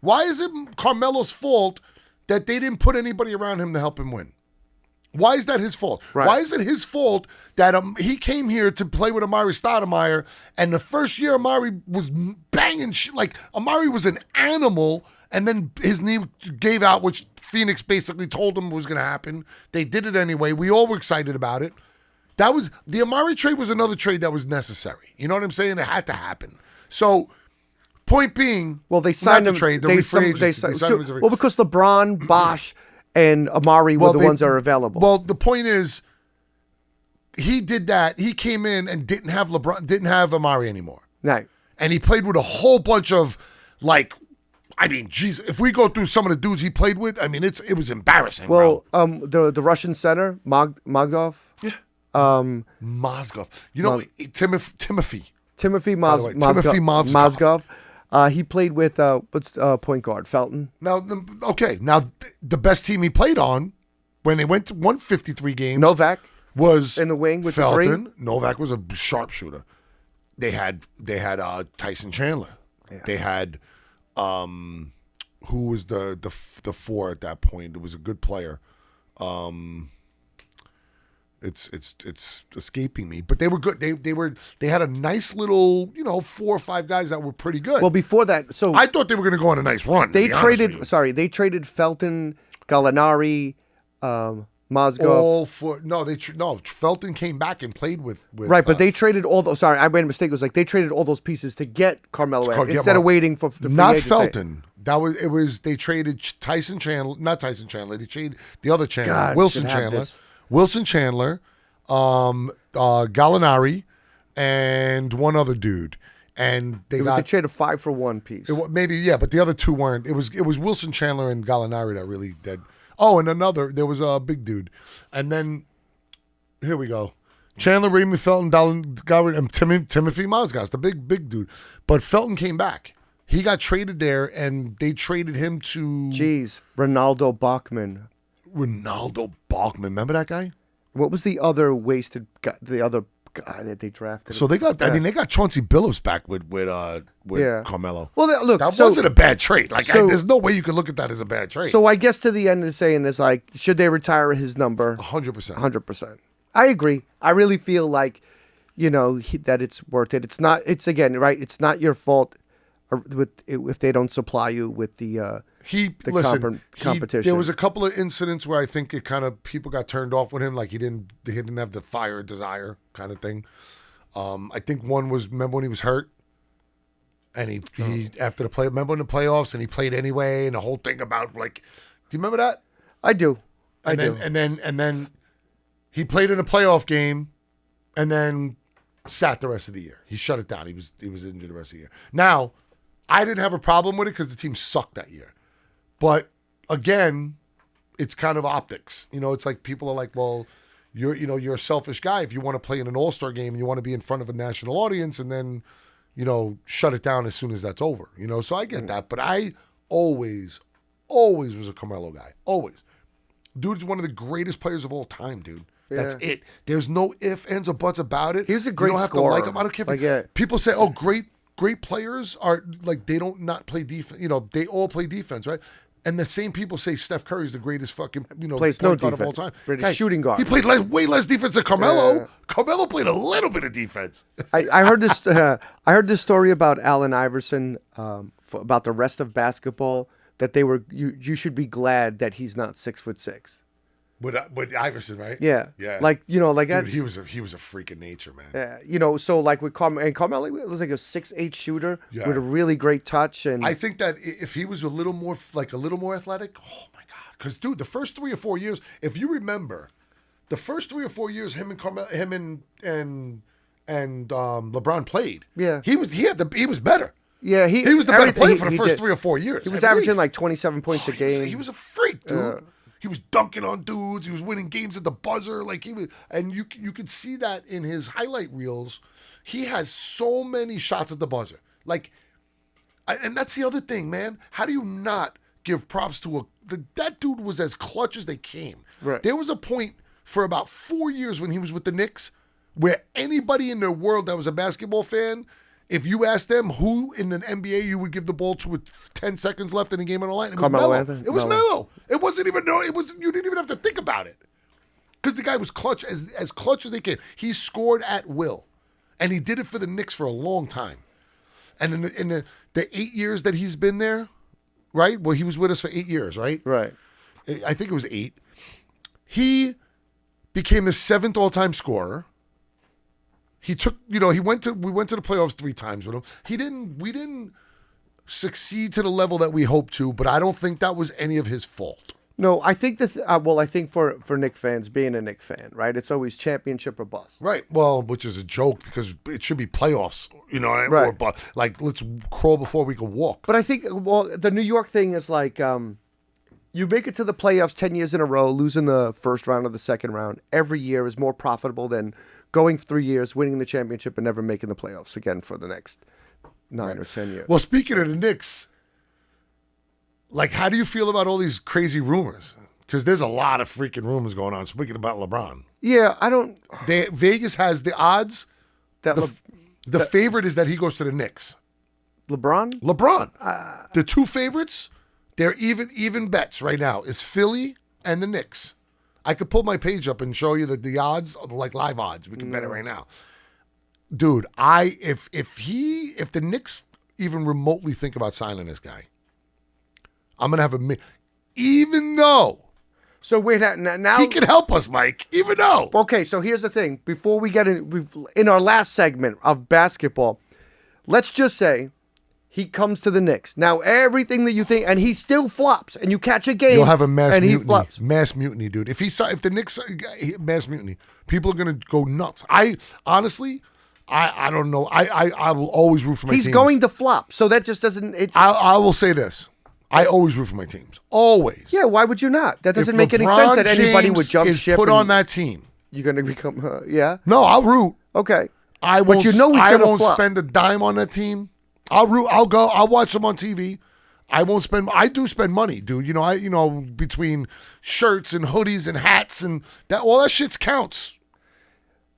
why is it Carmelo's fault that they didn't put anybody around him to help him win? Why is that his fault? Right. Why is it his fault that he came here to play with Amari Stoudemire, and the first year Amari was banging shit, like Amari was an animal, and then his knee gave out, which Phoenix basically told him was going to happen. They did it anyway. We all were excited about it. The Amari trade was another trade that was necessary. You know what I'm saying? It had to happen. So, point being, well, they signed him. Trade, because LeBron, Bosh, and Amari were the ones that are available. Well, the point is, he did that. He came in and didn't have Amari anymore. Right. And he played with a whole bunch of I mean, geez, if we go through some of the dudes he played with, I mean, it was embarrassing. Well, bro. the Russian center, Magdov. Yeah. Um, Mozgov. You know, Timothy. Timothy By the way, Timothy Mozgov. He played with point guard Felton. Now, the best team he played on when they won 53 games. Novak was in the wing with Felton. the 3. Novak was a sharpshooter. They had Tyson Chandler. Yeah. They had who was the 4 at that point? It was a good player. It's escaping me, but they were good. They had a nice little 4 or 5 guys that were pretty good. Well, before that, so I thought they were going to go on a nice run. they traded. Sorry, they traded Felton, Gallinari, Mozgov. Felton came back and played with Right, but they traded all those. Sorry, I made a mistake. It was like they traded all those pieces to get Carmelo in, instead of waiting for the free not agency. Felton. They traded Tyson Chandler, not Tyson Chandler. They traded the other Chandler, God, Wilson should have Chandler, this. Wilson Chandler, Gallinari, and one other dude. And they They traded 5 for 1 piece. but the other 2 weren't. It was Wilson Chandler and Gallinari that really did. Oh, and there was a big dude. And then, here we go. Chandler, Raymond Felton, and Timothy Mozgov, the big dude. But Felton came back. He got traded there, and they traded him to... Jeez, Ronaldo Bachman. Ronaldo Bachman. Remember that guy? What was the other wasted guy, the other guy that they drafted? So they got, they got Chauncey Billups back with Carmelo. Well, look, That wasn't a bad trade. Like, so- there's no way you could look at that as a bad trade. So I guess to the end of saying is like, should they retire his number? 100%. 100%. I agree. I really feel like, that it's worth it. It's not. It's again, right. It's not your fault, if they don't supply you with the competition. There was a couple of incidents where I think it kind of people got turned off with him, like he didn't have the fire or desire kind of thing. I think one was, remember when he was hurt, and he after the play, remember in the playoffs, and he played anyway, and the whole thing about like, do you remember that? I do. And then he played in a playoff game, and then sat the rest of the year. He shut it down. He was injured the rest of the year. Now, I didn't have a problem with it because the team sucked that year. But again, it's kind of optics. It's like people are like, well, you're a selfish guy if you want to play in an all-star game and you want to be in front of a national audience and then, shut it down as soon as that's over. So I get that. But I always was a Carmelo guy. Always. Dude's one of the greatest players of all time, dude. That's it. There's no ifs, ands, or buts about it. He was a great You don't have scorer. to like him. I don't care. People say, oh, great players are like, they don't not play defense. They all play defense, right? And the same people say Steph Curry's the greatest fucking, plays no point guard defense. of all time. Greatest shooting guard. He played way less defense than Carmelo. Yeah. Carmelo played a little bit of defense. I heard this. I heard this story about Allen Iverson, about the rest of basketball. That they were. You should be glad that he's not 6'6". With Iverson, right? Yeah. Like Dude, that's, he was a freak of nature, man. so like with Carmelo was like a 6'8" shooter with a really great touch, and I think that if he was a little more athletic, oh my God! Because dude, the first 3 or 4 years, if you remember, the first 3 or 4 years, him and LeBron played. Yeah. he was better. yeah, He was the better player for the first did. 3 or 4 years. He was at averaging least. like 27 points a game. He was a freak, dude. He was dunking on dudes. He was winning games at the buzzer. Like he was, and you could see that in his highlight reels. He has so many shots at the buzzer. Like, and that's the other thing, man. How do you not give props to that dude was as clutch as they came. Right. There was a point for about 4 years when he was with the Knicks where anybody in their world that was a basketball fan, if you asked them who in an NBA you would give the ball to with 10 seconds left in the game on the line, it was Carmelo Melo. Anthony? It was Melo. Melo. It wasn't even you didn't even have to think about it. Because the guy was clutch as clutch as they came. He scored at will. And he did it for the Knicks for a long time. And in the 8 years that he's been there, right? Well, he was with us for 8 years, right? Right. I think it was 8. He became the 7th all-time scorer. He took, we went to the playoffs 3 times with him. We didn't succeed to the level that we hoped to, but I don't think that was any of his fault. No, I think I think for Knick fans, being a Knick fan, right? It's always championship or bust. Right. Well, which is a joke because it should be playoffs, Right. Or, but like, let's crawl before we can walk. But I think, the New York thing is like, you make it to the playoffs 10 years in a row, losing the first round or the second round every year is more profitable than going 3 years, winning the championship, and never making the playoffs again for the next 9 or 10 years. Well, speaking of the Knicks, like, how do you feel about all these crazy rumors? Because there's a lot of freaking rumors going on. Speaking about LeBron, Yeah, I don't. Vegas has the odds. That The favorite is that he goes to the Knicks. LeBron? LeBron. The two favorites, they're even bets right now. Is Philly and the Knicks. I could pull my page up and show you the odds, like live odds. We can bet it right now. Dude, if the Knicks even remotely think about signing this guy, I'm gonna have even though So wait, now he can help us, Mike. Even though. Okay, so here's the thing. Before we get in our last segment of basketball, let's just say he comes to the Knicks. Now everything that you think, and he still flops, and you catch a game, You'll have a mass and he mutiny. flops. Mass mutiny, dude. If the Knicks mass mutiny, people are gonna go nuts. I honestly, I don't know. I will always root for my He's teams. going to flop, so that just doesn't. I will say this. I always root for my teams. Always. Yeah, why would you not? That doesn't If make any LeBron sense that anybody would James jump is ship. put and on that team. You're going to become, yeah. No, I'll root. Okay. I won't. you know he's I gonna won't flop. spend a dime on that team. I'll root. I'll go. I'll watch them on TV. I won't spend. I do spend money, dude. Between shirts and hoodies and hats and that, all that shit counts.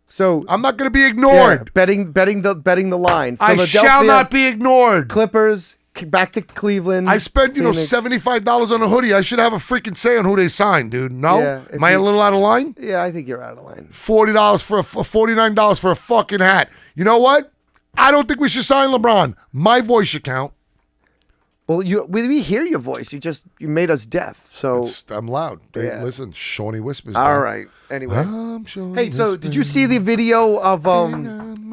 So I'm not going to be yeah, ignored. betting the line. I shall not be ignored. Clippers back to Cleveland. I spent, Phoenix. $75 on a hoodie. I should have a freaking say on who they signed, dude. No? Yeah, if Am I a you- little out of line? Yeah, I think you're out of line. $40 for $49 for a fucking hat. You know what? I don't think we should sign LeBron. My voice should count. Well, we hear your voice. You made us deaf. So I'm loud. Hey, Yeah. Listen, Shawnee whispers. all man. right. Anyway. I'm Shawnee Hey, so did you whispers. see the video of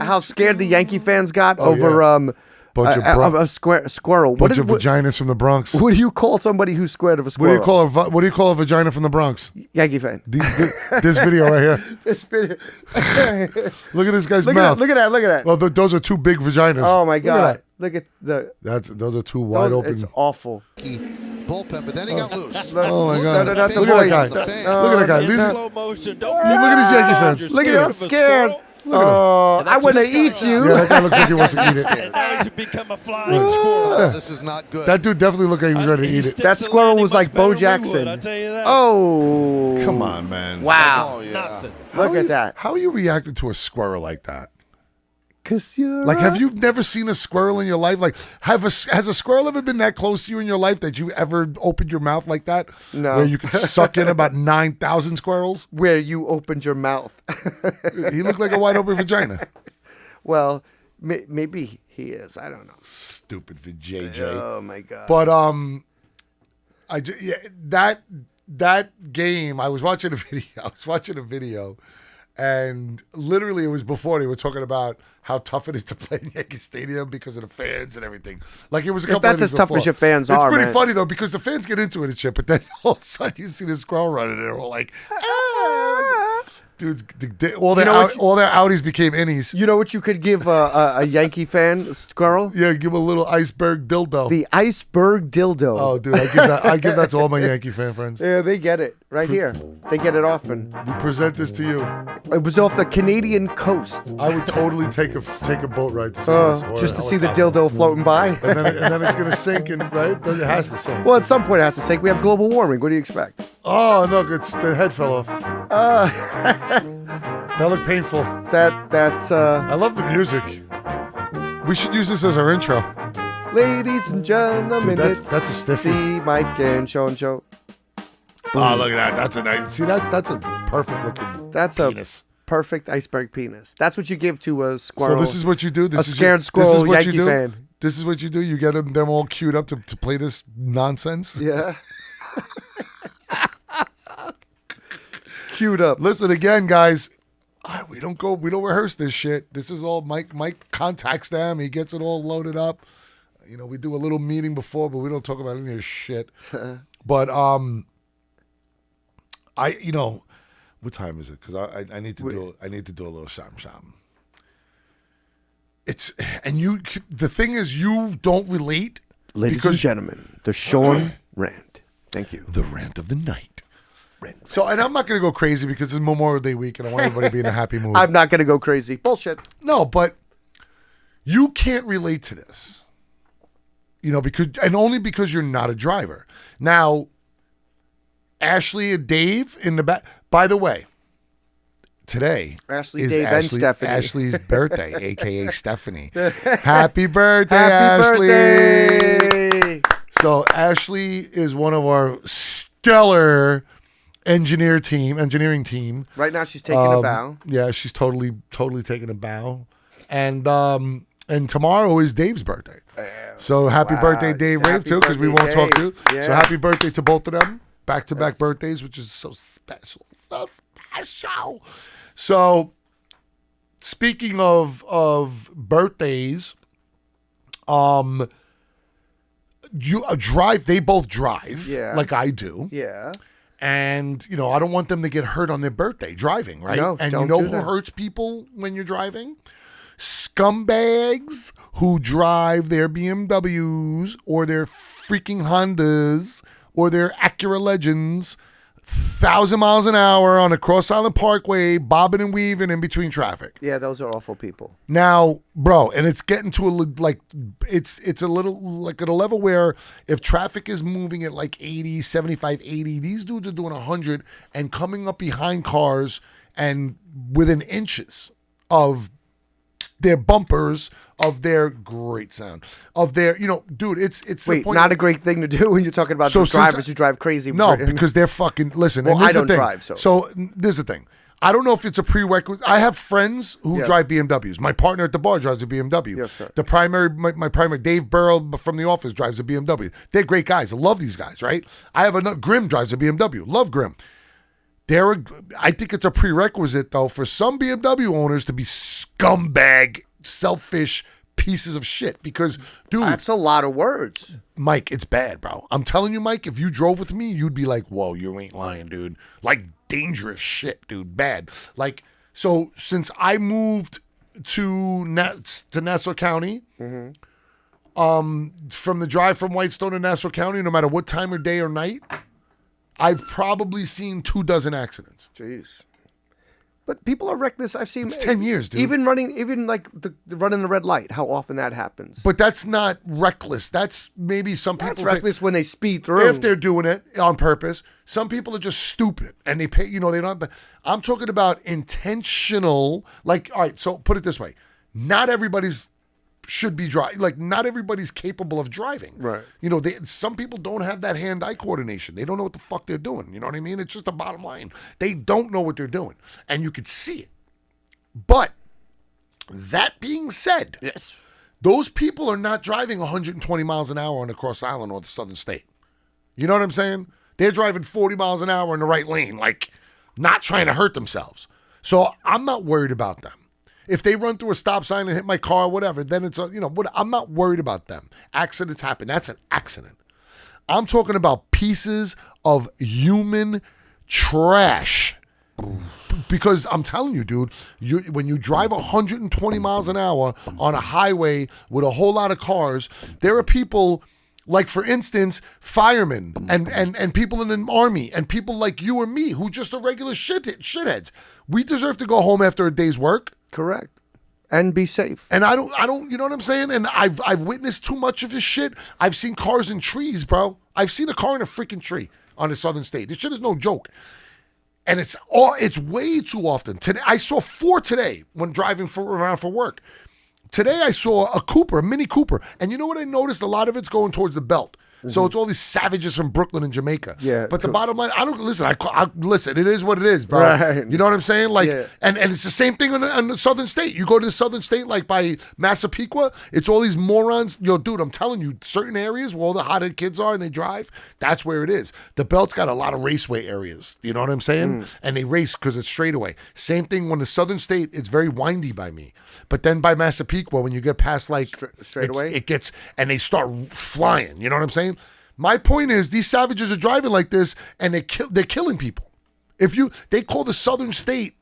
how scared the Yankee fans got over yeah. Bunch of a squirrel? Bunch of vaginas from the Bronx. What do you call somebody who's scared of a squirrel? What do you call a vagina from the Bronx? Yankee fan? This video right here. This video. Look at this guy's Look mouth. at that. Well, those are two big vaginas. Oh my Look at God! Look at the. those are two wide open. It's awful. Bullpen, but then he got loose. Oh my God! No, not the Look at that voice. guy. Look at that guy. In Listen, slow motion. look at these Yankee fans. Look at him scared. Oh, I want to eat you. Yeah, that guy looks like he wants to eat it. And now he's become a flying squirrel. This is not good. That dude definitely looked like he was ready to eat it. That squirrel was like Bo Jackson. I tell you that. Oh, Come on, man. Wow! Oh, yeah. Nothing. Look at that. How are you reacting to a squirrel like that? 'Cause you're Like, have you never seen a squirrel in your life? Like, has a squirrel ever been that close to you in your life that you ever opened your mouth like that? No. Where you could suck in about 9,000 squirrels? where you opened your mouth. He looked like a wide open vagina. Well, maybe he is. I don't know. Stupid JJ. Oh my God! But that game, I was watching a video. And literally, it was before they were talking about how tough it is to play in Yankee Stadium because of the fans and everything. Like, it was a couple that's innings as tough before. as your fans it's are, pretty man. funny though, because the fans get into it and shit, but then all of a sudden you see this squirrel running, and they're all like, ah. Dudes, all their outies became innies. You know what you could give a Yankee fan, a squirrel? Yeah, give a little iceberg dildo. The iceberg dildo. Oh, dude, I give that to all my Yankee fan friends. Yeah, they get it right here. They get it often. We present this to you. It was off the Canadian coast. I would totally take a boat ride to see this. Or Just a to see the helicopter. dildo floating by. And then it's gonna sink, and right, it has to sink. Well, at some point it has to sink. We have global warming. What do you expect? Oh no, the head fell off. That looked painful. That's I love the music. We should use this as our intro. ladies and gentlemen, Dude, it's that's a stiffy. the Mike and Show and Show. Oh, look at that. That's a nice. See that's a perfect looking. That's penis. a perfect iceberg penis. That's what you give to a squirrel. So this is what you do. This a is scared this squirrel is what Yankee you do. fan. This is what you do. You get them all queued up to play this nonsense. Yeah. Queued up. Listen again, guys. We don't rehearse this shit. This is all Mike. Mike contacts them. He gets it all loaded up. We do a little meeting before, but we don't talk about any of this shit. But what time is it? Because I need to do a little sham. The thing is, you don't relate. Ladies and gentlemen, the Sean rant. Thank you. The rant of the night. So, and I'm not going to go crazy because it's Memorial Day week and I want everybody to be in a happy mood. I'm not going to go crazy. Bullshit. No, but you can't relate to this. Only because you're not a driver. Now, Ashley and Dave in the back. By the way, today Ashley, is Dave, and Stephanie. Ashley's birthday, a.k.a. Stephanie. Happy birthday, Happy Ashley. birthday. So Ashley is one of our stellar engineering team. Right now she's taking a bow. Yeah, she's totally taking a bow. And tomorrow is Dave's birthday. So happy birthday, Dave Rave, too, because we won't talk to you. Yeah. So happy birthday to both of them. Back-to-back birthdays, which is so special. So special. So speaking of birthdays, they both drive, like I do. Yeah. And, I don't want them to get hurt on their birthday driving, right? No, and don't you know do who that. hurts people when you're driving? Scumbags who drive their BMWs or their freaking Hondas or their Acura Legends 1,000 miles an hour on a Cross Island Parkway, bobbing and weaving in between traffic. Yeah, those are awful people. Now, bro, and it's getting to it's a little like at a level where if traffic is moving at like 80, 75, 80, these dudes are doing 100 and coming up behind cars and within inches of their bumpers, of their great sound, of their, dude, it's Wait, the point not a great thing to do when you're talking about So the since- drivers who drive crazy. No, because they're fucking, listen. Well, and this I is the don't thing. drive, so. So this is the thing. I don't know if it's a prerequisite. I have friends who Yes. drive BMWs. My partner at the bar drives a BMW. Yes, sir. My primary, Dave Burrow from the office drives a BMW. They're great guys. I love these guys, right? I have another, Grim drives a BMW. Love Grim. I think it's a prerequisite, though, for some BMW owners to be scumbag, selfish pieces of shit because, dude, That's a lot of words. Mike, it's bad, bro. I'm telling you, Mike, if you drove with me, you'd be like, whoa, you ain't lying, dude. Like, dangerous shit, dude. Bad. Like, so since I moved to Nassau County, from the drive from Whitestone to Nassau County, no matter what time of day or night, I've probably seen 24 accidents. Jeez. But people are reckless. I've seen It's 10 years, dude. Even like the running the red light. How often that happens? But that's not reckless. That's maybe some people That's think- reckless when they speed through. if they're doing it on purpose. Some people are just stupid and they pay, they don't. I'm talking about intentional. Like, all right, so put it this way: not everybody's should be driving. Like, not everybody's capable of driving. Right. Some people don't have that hand-eye coordination. They don't know what the fuck they're doing. You know what I mean? It's just the bottom line. They don't know what they're doing, and you could see it. But that being said, yes. those people are not driving 120 miles an hour on the Cross Island or the Southern State. You know what I'm saying? They're driving 40 miles an hour in the right lane, like not trying to hurt themselves. So I'm not worried about them. If they run through a stop sign and hit my car, whatever, then it's I'm not worried about them. Accidents happen. That's an accident. I'm talking about pieces of human trash. Because I'm telling you, dude, when you drive 120 miles an hour on a highway with a whole lot of cars, there are people, like, for instance, firemen and people in the army and people like you or me who just are regular shitheads. We deserve to go home after a day's work. Correct. And be safe. And I don't, you know what I'm saying? And I've witnessed too much of this shit. I've seen cars in trees, bro. I've seen a car in a freaking tree on the Southern State. This shit is no joke. And it's way too often. Today, I saw 4 today when driving around for work. Today I saw a Mini Cooper. And you know what I noticed? A lot of it's going towards the belt. So it's all these savages from Brooklyn and Jamaica. Yeah, But the bottom line, I don't listen. I listen. It is what it is, bro. Right. You know what I'm saying? Like, Yeah. and it's the same thing on the Southern State. You go to the Southern State, like by Massapequa, it's all these morons. Yo, dude, I'm telling you, certain areas where all the hothead kids are and they drive, that's where it is. The belt's got a lot of raceway areas. You know what I'm saying? And they race because it's straightaway. Same thing when the Southern State, it's very windy by me. But then by Massapequa, when you get past like straightaway? it gets, and they start flying. You know what I'm saying? My point is, these savages are driving like this, and they're killing people. They call the Southern State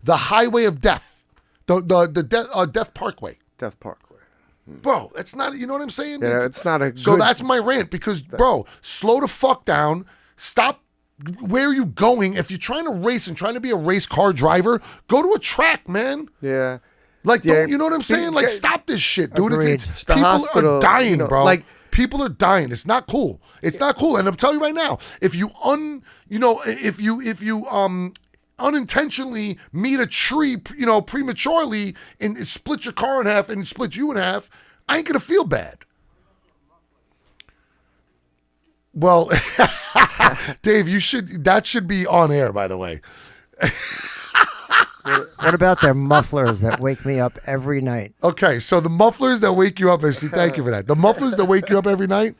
the highway of death, the Death Parkway. Death Parkway. Bro, that's not, you know what I'm saying? Yeah, it's not a So good- that's my rant because, bro, slow the fuck down. Stop. Where are you going? If you're trying to race and trying to be a race car driver, go to a track, man. Yeah. Like, Yeah. don't, you know what I'm saying? Like, stop this shit, dude. Agreed. It's the People hospital, are dying, you know, bro. like- people are dying. It's not cool. It's not cool. And I'm telling you right now, if you unintentionally meet a tree, prematurely and split your car in half and split you in half, I ain't gonna feel bad. Well, Dave, that should be on air, by the way. What about their mufflers that wake me up every night? Okay, so the mufflers that wake you up, I see, thank you for that. The mufflers that wake you up every night,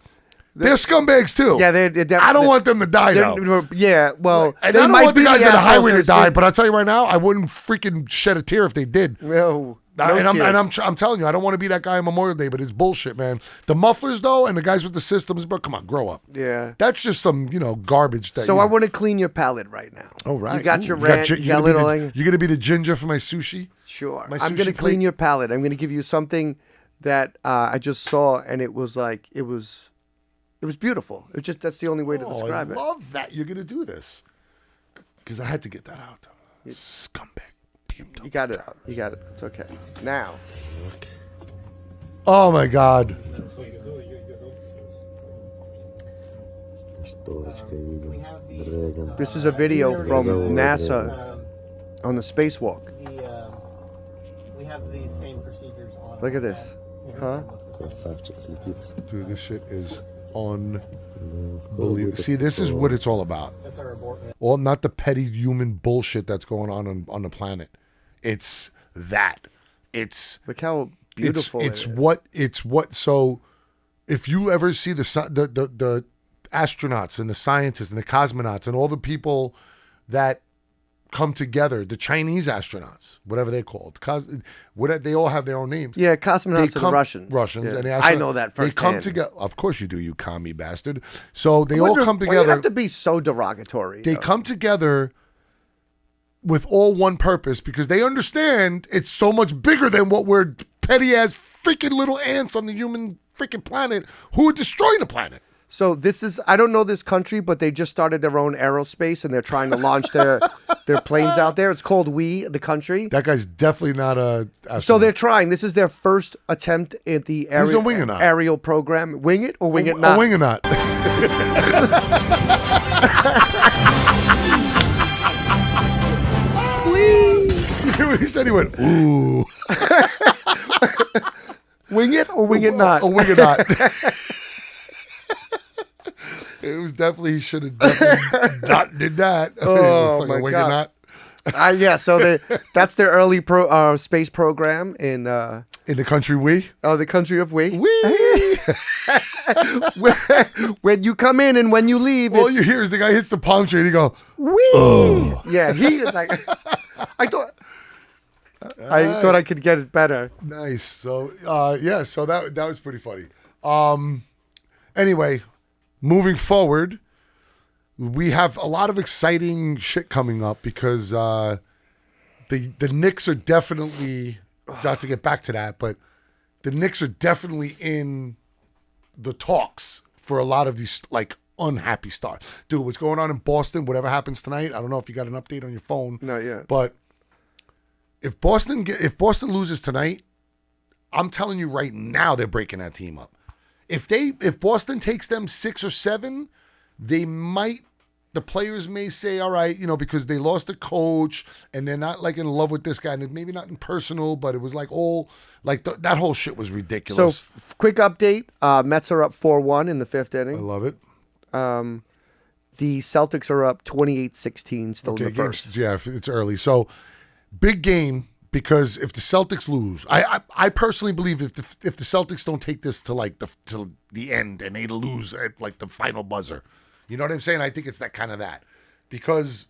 they're scumbags too. Yeah, they're I don't want them to die though. Yeah, well, And they I don't might want the be guys on the assholes highway to that die, stink. but I'll tell you right now, I wouldn't freaking shed a tear if they did. No, I'm telling you, I don't want to be that guy on Memorial Day, but it's bullshit, man. The mufflers though, and the guys with the systems, bro, come on, grow up. Yeah. That's just some, garbage. So I want to clean your palate right now. Oh right, You got Ooh, your rant. You got a little. You're gonna be the ginger for my sushi. Sure. My I'm going to sushi clean plate. your palate. I'm going to give you something that I just saw, and it was like it was beautiful. It's just that's the only way to describe I it. love that you're gonna do this because I had to get that out. Scumbag. You got it out. You got it. It's okay. Now, Oh my God. this is a video from NASA on the spacewalk. We have these same procedures on. Look at this. Huh? Dude, this shit is unbelievable. See, this is what it's all about. That's our abort. Well, not the petty human bullshit that's going on the planet. It's that. It's Look how beautiful it's it is. what. So, if you ever see the astronauts and the scientists and the cosmonauts and all the people that come together, the Chinese astronauts, whatever they're called, they all have their own names. Yeah, cosmonauts are the Russians. Russians, Yeah. and the I know that They come firsthand. together. Of course you do, you commie bastard. So they I all wonder come why together. you have to be so derogatory. They though? come together with all one purpose because they understand it's so much bigger than what we're petty ass freaking little ants on the human freaking planet who are destroying the planet. So this is, I don't know this country, but they just started their own aerospace and they're trying to launch their planes out there. It's called the country. That guy's definitely not a. So they're trying. This is their first attempt at the He's a wing or not? aerial program. Wing it or wing it not? A wing or not? He said he went, ooh. Wing it or wing it not? A wing or not. It was definitely, he should have definitely not did that. Oh, Fucking my wing God. or not. Yeah, so that's their early space program in In the country we. the country of we. Wee. When you come in and when you leave, All it's you hear is the guy hits the palm tree and he go, wee. Yeah, he is like, I thought I could get it better. nice. So, yeah, so that was pretty funny. Anyway, moving forward, we have a lot of exciting shit coming up because the Knicks are definitely, not to get back to that, but the Knicks are definitely in the talks for a lot of these like unhappy stars. Dude, what's going on in Boston? Whatever happens tonight, I don't know if you got an update on your phone. Not yet. But if Boston loses tonight, I'm telling you right now they're breaking that team up. If Boston takes them 6 or 7, the players may say, all right, because they lost a coach and they're not like in love with this guy, and maybe not in personal, but it was like all like that whole shit was So, ridiculous. quick update: Mets are up 4-1 in the 5th I inning. love it. The Celtics are up 28-16, still in the games, first. yeah, it's early. So big game because if the Celtics lose, I personally believe if the Celtics don't take this to to the end and they lose at like the final buzzer, you know what I'm saying? I think it's that because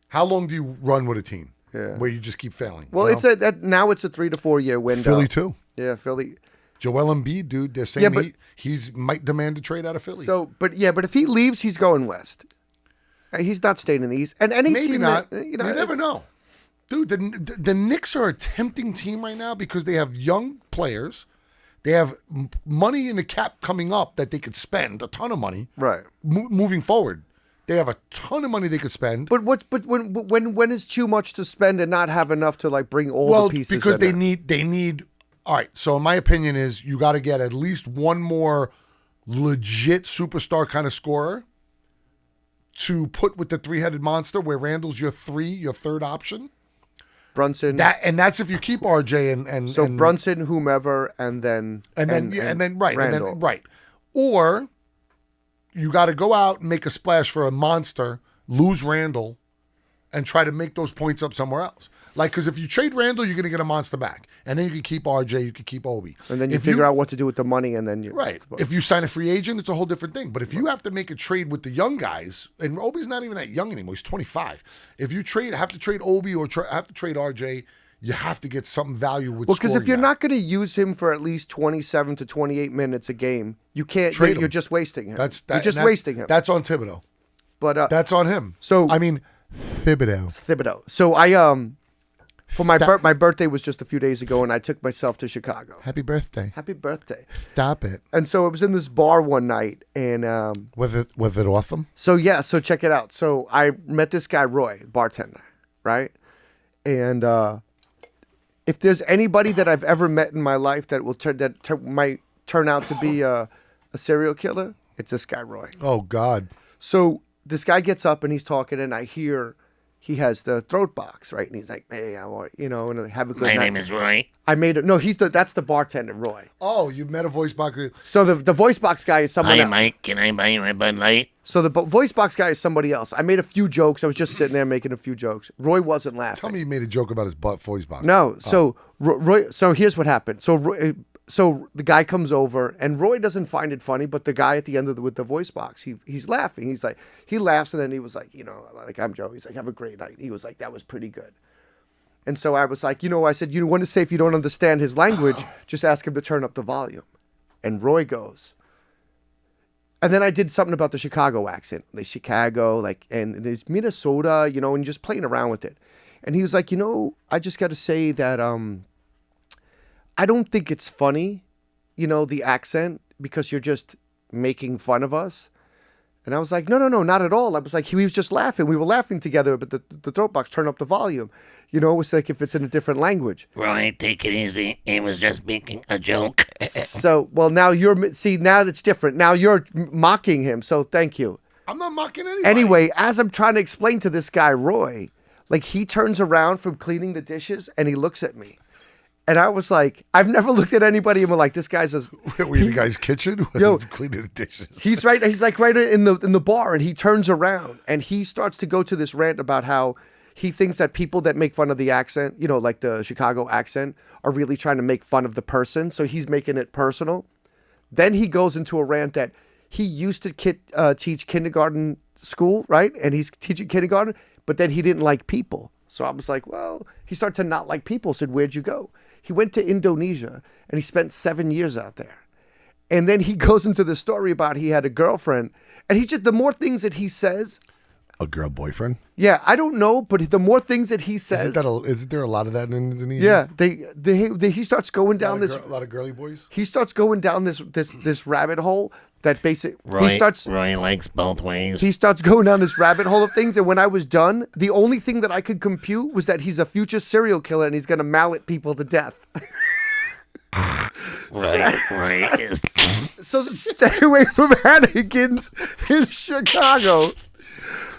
how long do you run with a team where you just keep failing? Well, you know? now it's a 3 to 4 year window. Philly too. Yeah, Philly. Joel Embiid, dude, they're saying but- he's might demand a trade out of Philly. So, but if he leaves, he's going west. He's not staying in the East. And any Maybe team not. that, You never know. Dude, the Knicks are a tempting team right now because they have young players. They have money in the cap coming up that they could spend, a ton of money. Right. Moving forward. They have a ton of money they could spend. But when is too much to spend and not have enough to like bring all the pieces? Because in they need. All right. So my opinion is you got to get at least one more legit superstar kind of scorer to put with the three-headed monster, where Randall's your third option. Brunson. That's if you keep RJ and Brunson, whomever, and then right. Or you got to go out and make a splash for a monster, lose Randall, and try to make those points up somewhere else. Like, because if you trade Randall, you're going to get a monster back. And then you can keep RJ, you can keep Obi. And then you figure out what to do with the money, and then you're... Right. If you sign a free agent, it's a whole different thing. But if you have to make a trade with the young guys, and Obi's not even that young anymore, he's 25. If you have to trade Obi or have to trade RJ, you have to get some value with because if you're guy. not going to use him for at least 27 to 28 minutes a game, you can't... Trade You're him. just wasting him. You're just wasting him. That's on Thibodeau. But that's on him. So I mean, Thibodeau. So I for my birthday was just a few days ago, and I took myself to Chicago. Happy birthday. Happy birthday. Stop it. And so it was in this bar one night, and was it awesome? So check it out. So I met this guy Roy, bartender, right? And if there's anybody that I've ever met in my life that might turn out to be a serial killer, it's this guy Roy. Oh God. So this guy gets up and he's talking, and I hear he has the throat box, right? And he's like, "Hey, I want and have a good night." My name is Roy. I made it. No, that's the bartender, Roy. Oh, you met a voice box. So the voice box guy is someone Hi, else. Mike. Can I buy you a Bud Light? So the voice box guy is somebody else. I made a few jokes. I was just sitting there making a few jokes. Roy wasn't laughing. Tell me you made a joke about his voice box. No. So Roy. So here's what happened. So the guy comes over, and Roy doesn't find it funny, but the guy at the end with the voice box, he's laughing. He's like, he laughs, and then he was like, like, I'm Joe. He's like, have a great night. He was like, that was pretty good. And so I was like, I said, you want to say if you don't understand his language, just ask him to turn up the volume. And Roy goes. And then I did something about the Chicago accent, the Chicago, and there's Minnesota, and just playing around with it. And he was like, I just got to say that, I don't think it's funny, the accent, because you're just making fun of us. And I was like, no, not at all. I was like, he was just laughing. We were laughing together, but the throat box turned up the volume. It's like if it's in a different language. Roy, take it easy. He was just making a joke. So, well, now now that's different. Now you're mocking him. So thank you. I'm not mocking anybody. Anyway, as I'm trying to explain to this guy, Roy, he turns around from cleaning the dishes and he looks at me. And I was like, I've never looked at anybody and been like, this guy's were you in the guy's kitchen? Yo, cleaning the dishes. He's right in the bar, and he turns around and he starts to go to this rant about how he thinks that people that make fun of the accent, like the Chicago accent, are really trying to make fun of the person. So he's making it personal. Then he goes into a rant that he used to teach kindergarten school, right? And he's teaching kindergarten, but then he didn't like people. So I was like, well, he started to not like people. Said, where'd you go? He went to Indonesia and he spent 7 years out there. And then he goes into the story about he had a girlfriend. And he's just, the more things that he says. A girl boyfriend? Yeah, I don't know, but the more things that he says. Isn't there a lot of that in Indonesia? Yeah, he starts going down a lot of girly boys? He starts going down this rabbit hole that Roy likes both ways. He starts going down this rabbit hole of things, and when I was done, the only thing that I could compute was that he's a future serial killer and he's going to mallet people to death. Right. So stay away from Hannigan's in Chicago.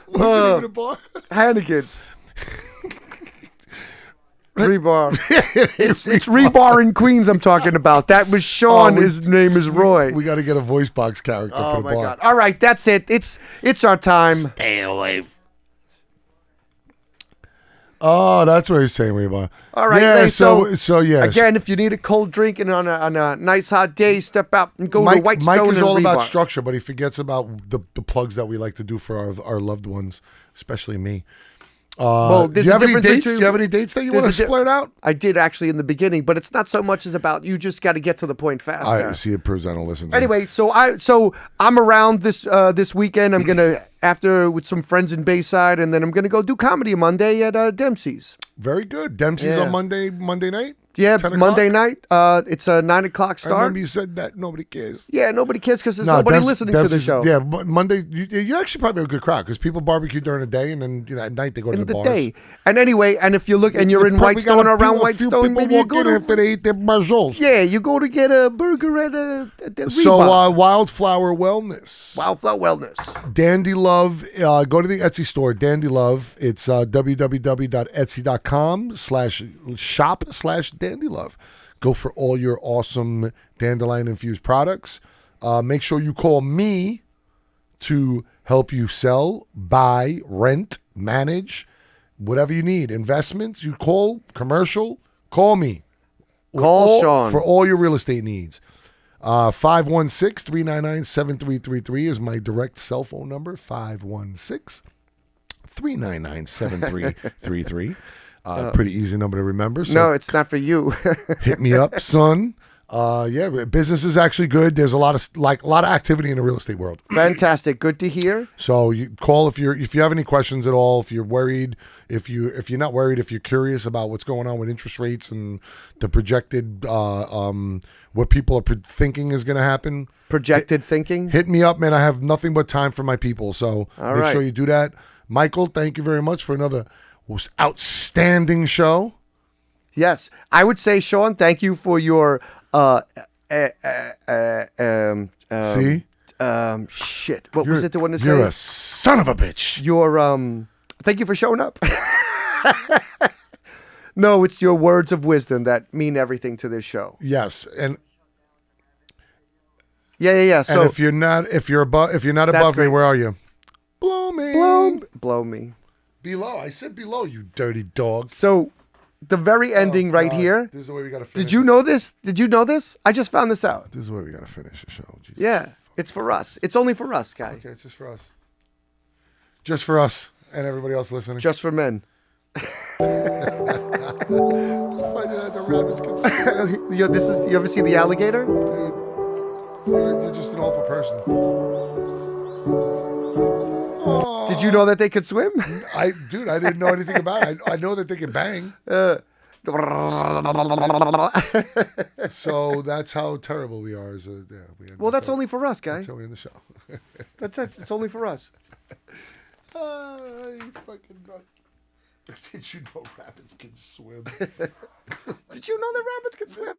What's the name of the bar? Hannigan's. Rebar. It's Rebar in Queens I'm talking about. That was Sean. His name is Roy. We got to get a voice box character for the bar. God. All right, that's it. It's our time. Stay away. Oh, that's what he's saying, Rebar. All right, yeah. Lay, So yeah. Again, if you need a cold drink and on a nice hot day, step out and go to White Stone. Mike is all and about Rebar. structure, but he forgets about the plugs that we like to do for our loved ones, especially me. Well, do you have any dates? Do you have any dates that you want to splurt out? I did actually in the beginning, but it's not so much as about you just got to get to the point faster. I see. It proves I don't listen. Anyway, so I'm around this weekend. I'm gonna after with some friends in Bayside, and then I'm going to go do comedy Monday at Dempsey's. Very good. Dempsey's Yeah. on Monday night? Yeah, 10 o'clock? Monday night. It's a 9 o'clock I start. remember you said that. Nobody cares. Yeah, nobody cares because there's nobody listening to the show. Yeah, Monday, you actually probably have a good crowd because people barbecue during the day and then at night they go to In the the bars. day. And anyway, and if you look and you're in Whitestone or around Whitestone, maybe you walk go in to after they eat their marzoles. yeah, you go to get a burger at a So Reebok. Wildflower Wellness. Wildflower Wellness. Dandy Love, go to the Etsy store, Dandy Love. It's www.etsy.com/shop/Dandy Love. Go for all your awesome dandelion-infused products. Make sure you call me to help you sell, buy, rent, manage, whatever you need. Investments, you call, commercial, call me. Call Sean. For all your real estate needs. 516-399-7333 is my direct cell phone number, 516-399-7333. Pretty easy number to remember. So No, it's not for you. hit me up, son. Yeah, business is actually good. There's a lot of activity in the real estate world. Fantastic. Good to hear. So you call if you have any questions at all, if you're worried, if you're not worried, if you're curious about what's going on with interest rates and the projected what people are thinking is going to happen. Projected thinking. Hit me up, man. I have nothing but time for my people. So All make right. sure you do that. Michael, thank you very much for another outstanding show. I would say, Sean, thank you for your See? shit. What was it the one to say? You're a son of a bitch. Your thank you for showing up. No, it's your words of wisdom that mean everything to this show. Yes, and Yeah. So and if you're not above me, great. where are you? Blow me. blow me. Below. I said below, you dirty dog. So the very ending right God. here. This is the way we gotta finish. Did you know this? Did you know this? I just found this out. This is the way we gotta finish the show. Jesus. Yeah, it's for us. It's only for us, guy. Okay, it's just for us. Just for us and everybody else listening. Just for men. Finding out the rabbits can swim. You ever see the alligator? Dude, you're just an awful person. Oh, Did you know that they could swim? I didn't know anything about it. I know that they can bang. So that's how terrible we are. Well, that's only for us, guy. That's how we end the show. That's it. It's only for us. You fucking nut. Did you know rabbits can swim? Did you know that rabbits can swim?